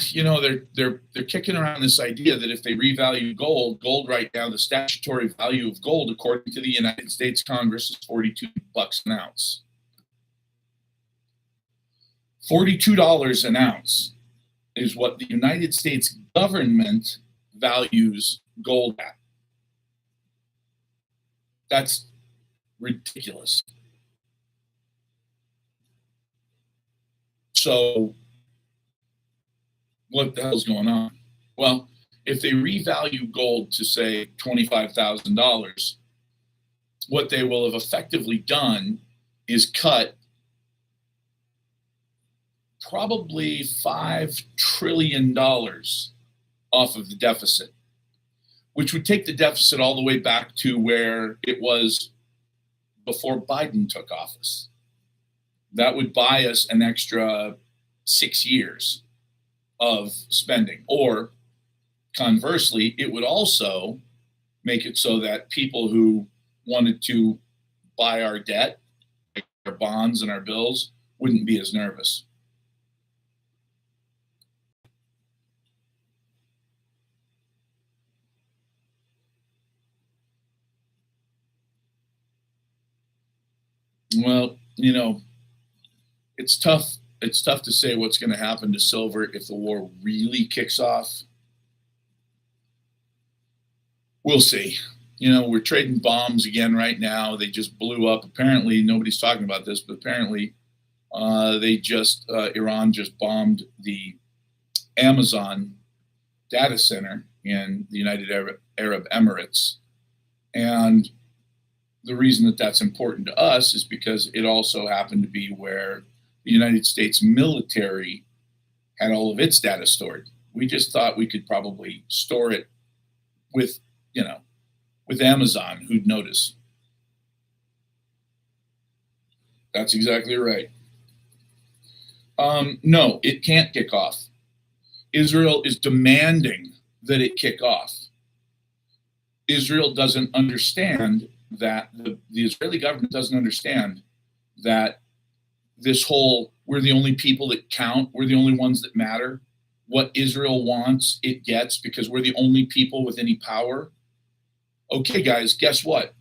they're kicking around this idea that if they revalue gold right now, the statutory value of gold, according to the United States Congress, is $42 an ounce. $42 an ounce is what the United States government values gold at. That's ridiculous. So what the hell's going on? Well, if they revalue gold to, say, $25,000, what they will have effectively done is cut probably $5 trillion off of the deficit, which would take the deficit all the way back to where it was before Biden took office. That would buy us an extra 6 years of spending. Or conversely, it would also make it so that people who wanted to buy our debt, like our bonds and our bills, wouldn't be as nervous. Well, it's tough. It's tough to say what's going to happen to silver if the war really kicks off. We'll see. We're trading bombs again right now. They just blew up. Apparently, nobody's talking about this, but apparently Iran just bombed the Amazon data center in the United Arab Emirates. And the reason that that's important to us is because it also happened to be where the United States military had all of its data stored. We just thought we could probably store it with Amazon, who'd notice. That's exactly right. No, it can't kick off. Israel is demanding that it kick off. Israel doesn't understand that the Israeli government doesn't understand that this whole we're the only people that count, we're the only ones that matter. What Israel wants, it gets because we're the only people with any power. Okay, guys, guess what?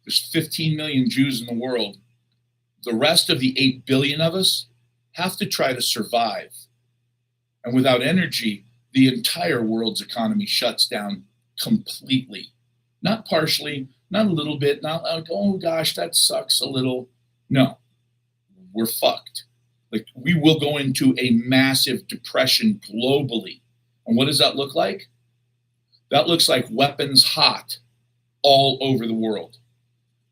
There's 15 million Jews in the world. The rest of the 8 billion of us have to try to survive. And without energy, the entire world's economy shuts down completely. Not partially, not a little bit, not like, oh gosh, that sucks a little. No, we're fucked. Like, we will go into a massive depression globally. And what does that look like? That looks like weapons hot all over the world.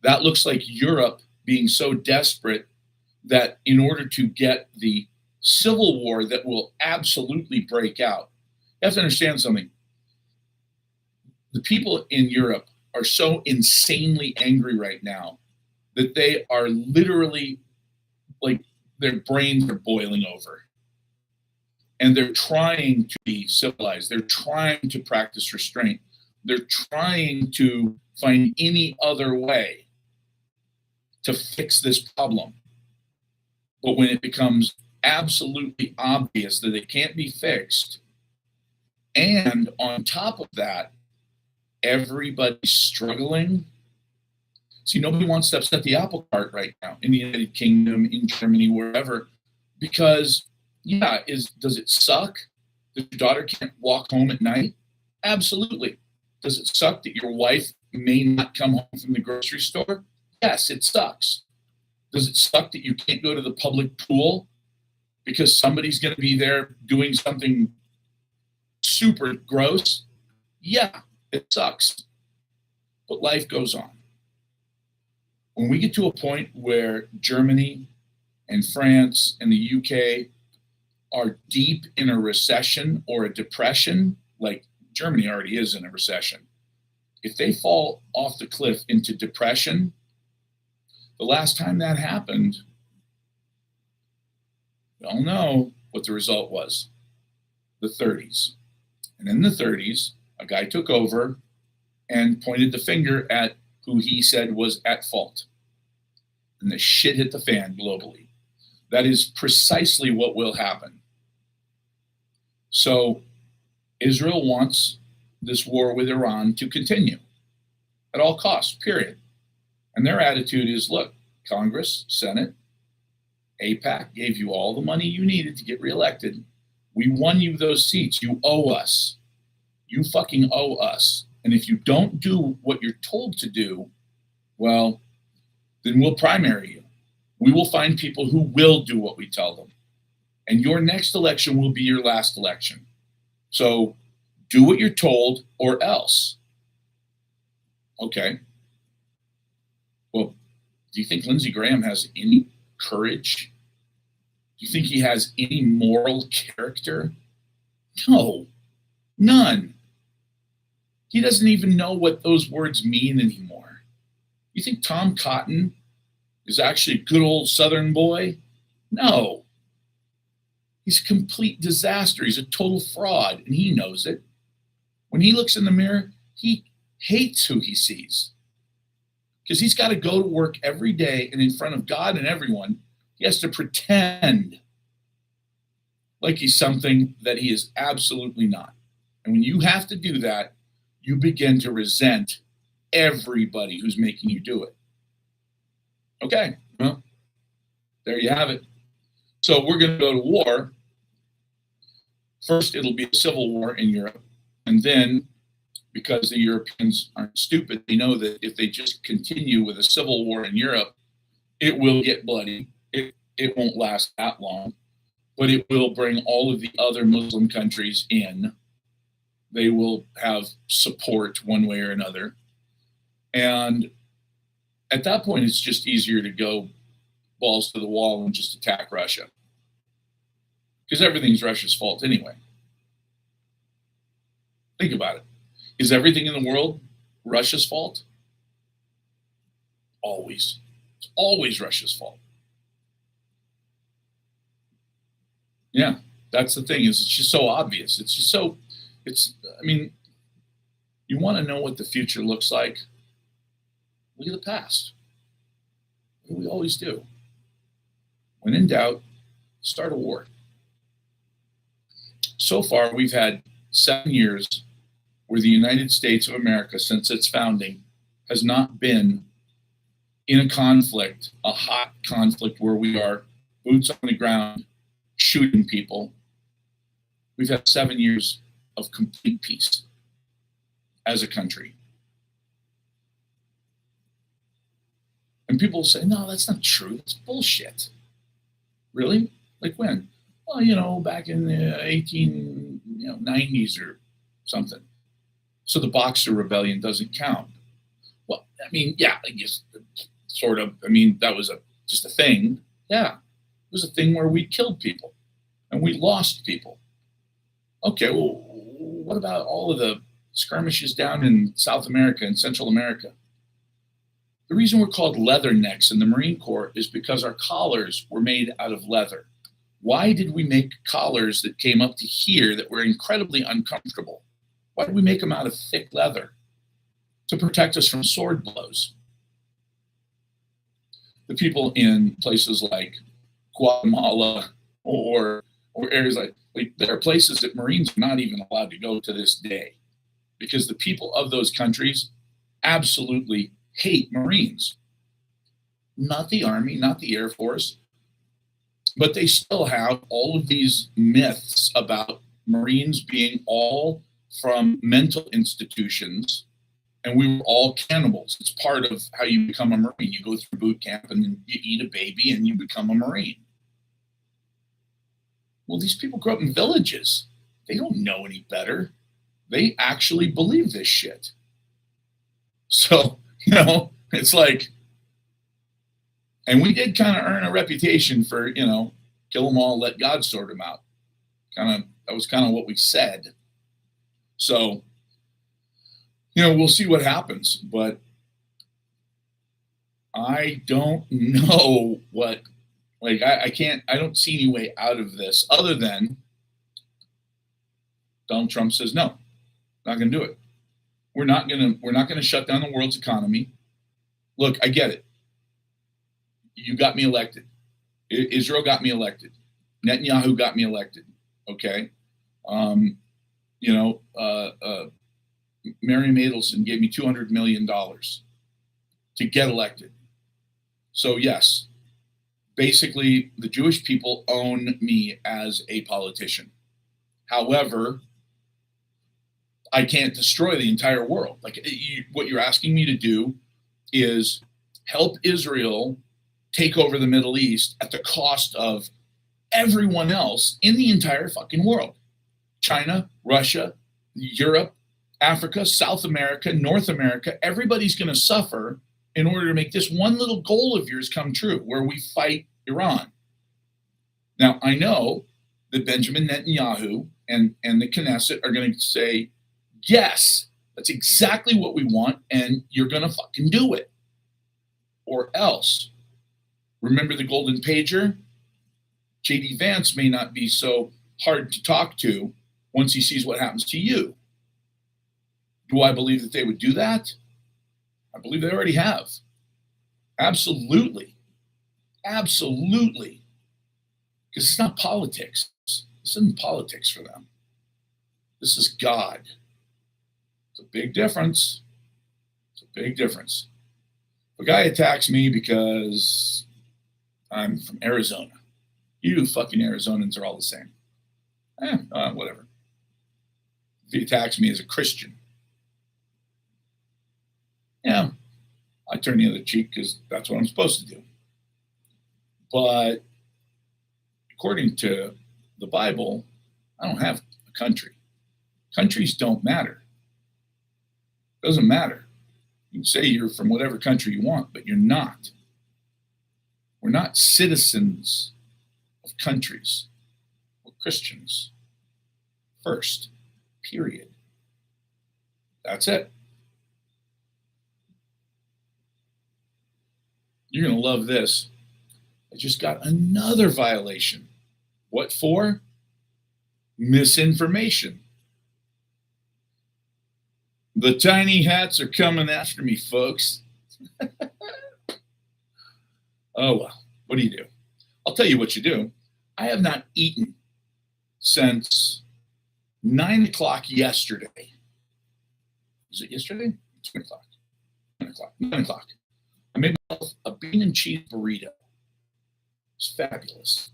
That looks like Europe being so desperate that in order to get the civil war that will absolutely break out, you have to understand something. The people in Europe are so insanely angry right now that they are literally, like, their brains are boiling over. And they're trying to be civilized. They're trying to practice restraint. They're trying to find any other way to fix this problem. But when it becomes absolutely obvious that it can't be fixed, and on top of that, everybody's struggling. See, nobody wants to upset the apple cart right now in the United Kingdom, in Germany, wherever, because, does it suck that your daughter can't walk home at night? Absolutely. Does it suck that your wife may not come home from the grocery store? Yes, it sucks. Does it suck that you can't go to the public pool because somebody's going to be there doing something super gross? Yeah, it sucks. But life goes on. When we get to a point where Germany and France and the UK are deep in a recession or a depression, like Germany already is in a recession, if they fall off the cliff into depression, the last time that happened, we all know what the result was. The 30s. And in the 30s, a guy took over and pointed the finger at who he said was at fault. And the shit hit the fan globally. That is precisely what will happen. So Israel wants this war with Iran to continue at all costs, period. And their attitude is, look, Congress, Senate, AIPAC gave you all the money you needed to get reelected. We won you those seats. You owe us. You fucking owe us. And if you don't do what you're told to do, well, then we'll primary you. We will find people who will do what we tell them. And your next election will be your last election. So do what you're told or else. Okay. Well, do you think Lindsey Graham has any courage? Do you think he has any moral character? No, none. He doesn't even know what those words mean anymore. You think Tom Cotton is actually a good old Southern boy? No. He's a complete disaster. He's a total fraud, and he knows it. When he looks in the mirror, he hates who he sees. Because he's got to go to work every day, and in front of God and everyone, he has to pretend like he's something that he is absolutely not. And when you have to do that, you begin to resent everybody who's making you do it. Okay, well, there you have it. So we're going to go to war. First, it'll be a civil war in Europe. And then, because the Europeans aren't stupid, they know that if they just continue with a civil war in Europe, it will get bloody. It won't last that long, but it will bring all of the other Muslim countries in. They will have support one way or another. And at that point, it's just easier to go balls to the wall and just attack Russia. Because everything's Russia's fault anyway. Think about it. Is everything in the world Russia's fault? Always. It's always Russia's fault. Yeah, that's the thing, is it's just so obvious. It's just so, I mean, you want to know what the future looks like? Look at the past. We always do. When in doubt, start a war. So far, we've had 7 years where the United States of America, since its founding, has not been in a conflict, a hot conflict where we are boots on the ground, shooting people. We've had 7 years of complete peace as a country. And people say, no, that's not true. That's bullshit. Really? Like when? Well, back in the 1890s or something. So the Boxer Rebellion doesn't count. Well, I mean, yeah, I guess sort of. I mean, that was just a thing. Yeah, it was a thing where we killed people and we lost people. Okay, well, what about all of the skirmishes down in South America and Central America? The reason we're called leathernecks in the Marine Corps is because our collars were made out of leather. Why did we make collars that came up to here that were incredibly uncomfortable? Why did we make them out of thick leather? To protect us from sword blows. The people in places like Guatemala or areas like there are places that Marines are not even allowed to go to this day because the people of those countries absolutely hate Marines. Not the Army, not the Air Force, but they still have all of these myths about Marines being all from mental institutions, and we were all cannibals. It's part of how you become a Marine. You go through boot camp and then you eat a baby and you become a Marine. Well, these people grew up in villages. They don't know any better. They actually believe this shit. So, it's like, and we did kind of earn a reputation for, kill them all, let God sort them out. That was kind of what we said. So, we'll see what happens, but I don't know what, I don't see any way out of this other than Donald Trump says, no, not going to do it. We're not going to shut down the world's economy. Look, I get it. You got me elected. Israel got me elected. Netanyahu got me elected. Okay. Um, you know, Miriam Adelson gave me $200 million to get elected. So, yes, basically, the Jewish people own me as a politician. However, I can't destroy the entire world. Like, what you're asking me to do is help Israel take over the Middle East at the cost of everyone else in the entire fucking world. China, Russia, Europe, Africa, South America, North America, everybody's going to suffer in order to make this one little goal of yours come true, where we fight Iran. Now, I know that Benjamin Netanyahu and the Knesset are going to say, yes, that's exactly what we want, and you're going to fucking do it. Or else. Remember the golden pager? J.D. Vance may not be so hard to talk to once he sees what happens to you. Do I believe that they would do that? I believe they already have. Absolutely. Absolutely. Because it's not politics. This isn't politics for them. This is God. It's a big difference. It's a big difference. If a guy attacks me because I'm from Arizona, you fucking Arizonans are all the same. Whatever. If he attacks me as a Christian, yeah, I turn the other cheek because that's what I'm supposed to do. But according to the Bible, I don't have a country. Countries don't matter. It doesn't matter. You can say you're from whatever country you want, but you're not. We're not citizens of countries. We're Christians first, period. That's it. You're going to love this. I just got another violation. What for? Misinformation. The tiny hats are coming after me, folks. Oh, well, what do you do? I'll tell you what you do. I have not eaten since 9 o'clock yesterday. Was it yesterday? 10 o'clock. 9 o'clock. 9 o'clock. I made myself a bean and cheese burrito. It's fabulous.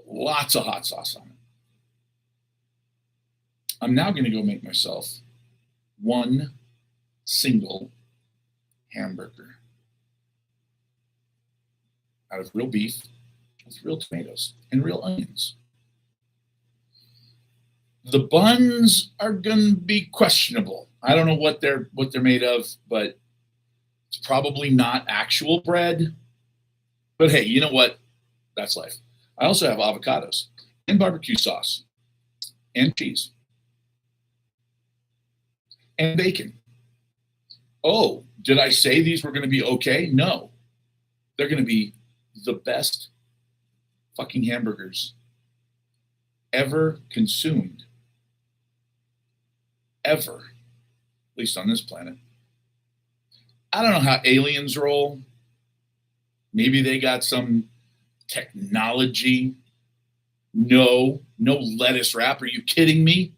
Lots of hot sauce on it. I'm now going to go make myself one single hamburger out of real beef with real tomatoes and real onions. The buns are going to be questionable. I don't know what they're made of, but it's probably not actual bread. But hey, you know what? That's life. I also have avocados and barbecue sauce and cheese and bacon. Oh, did I say these were going to be okay? No. They're going to be the best fucking hamburgers ever consumed. Ever. At least on this planet. I don't know how aliens roll. Maybe they got some technology. No lettuce wrap. Are you kidding me?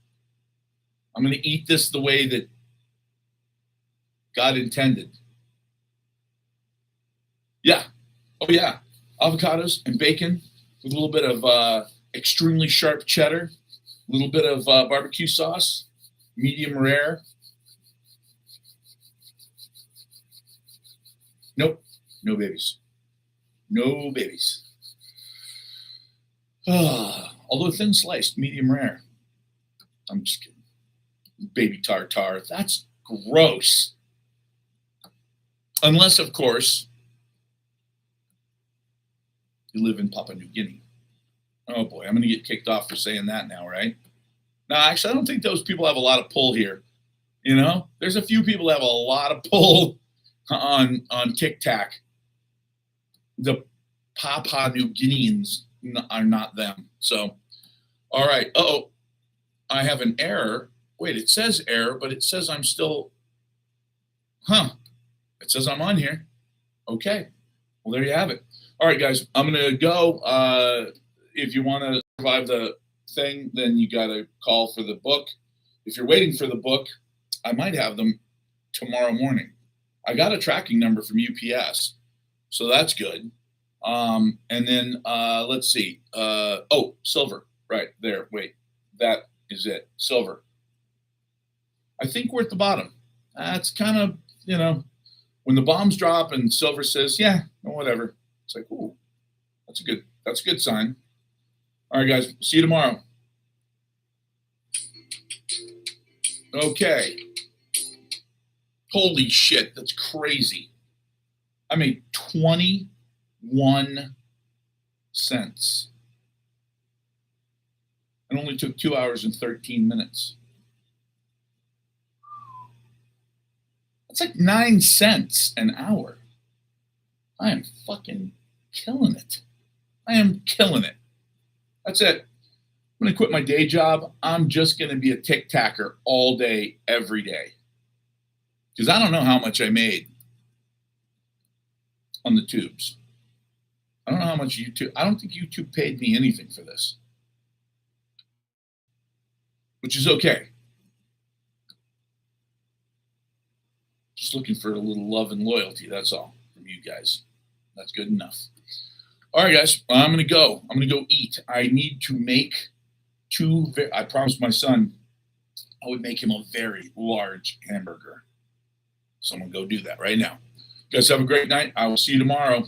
I'm going to eat this the way that God intended. Yeah. Oh, yeah. Avocados and bacon with a little bit of extremely sharp cheddar, a little bit of barbecue sauce, medium rare. Nope. No babies. No babies. Although thin sliced, medium rare. I'm just kidding. Baby tartare. That's gross. Unless, of course, you live in Papua New Guinea. Oh boy, I'm going to get kicked off for saying that now, right? No, actually, I don't think those people have a lot of pull here. You know, there's a few people that have a lot of pull on TikTok. The Papua New Guineans are not them. So, all right. Uh-oh, I have an error. Wait, it says error, but it says I'm still, it says I'm on here. Okay. Well, there you have it. All right, guys, I'm going to go. If you want to survive the thing, then you got to call for the book. If you're waiting for the book, I might have them tomorrow morning. I got a tracking number from UPS, so that's good. And then let's see. Oh, silver, right there. Wait, that is it. Silver. I think we're at the bottom. That's kind of, when the bombs drop and silver says, yeah, whatever. It's like, ooh, that's a good sign. All right, guys, see you tomorrow. Okay. Holy shit, that's crazy. I made 21 cents. It only took 2 hours and 13 minutes. That's like 9 cents an hour. I am fucking killing it. I am killing it. That's it. I'm going to quit my day job. I'm just going to be a tic-tacker all day, every day. Because I don't know how much I made on the tubes. I don't know how much YouTube, I don't think YouTube paid me anything for this. Which is okay. Just looking for a little love and loyalty, that's all, from you guys. That's good enough. All right, guys, I'm going to go. I'm going to go eat. I need to make I promised my son I would make him a very large hamburger. So I'm going to go do that right now. You guys have a great night. I will see you tomorrow.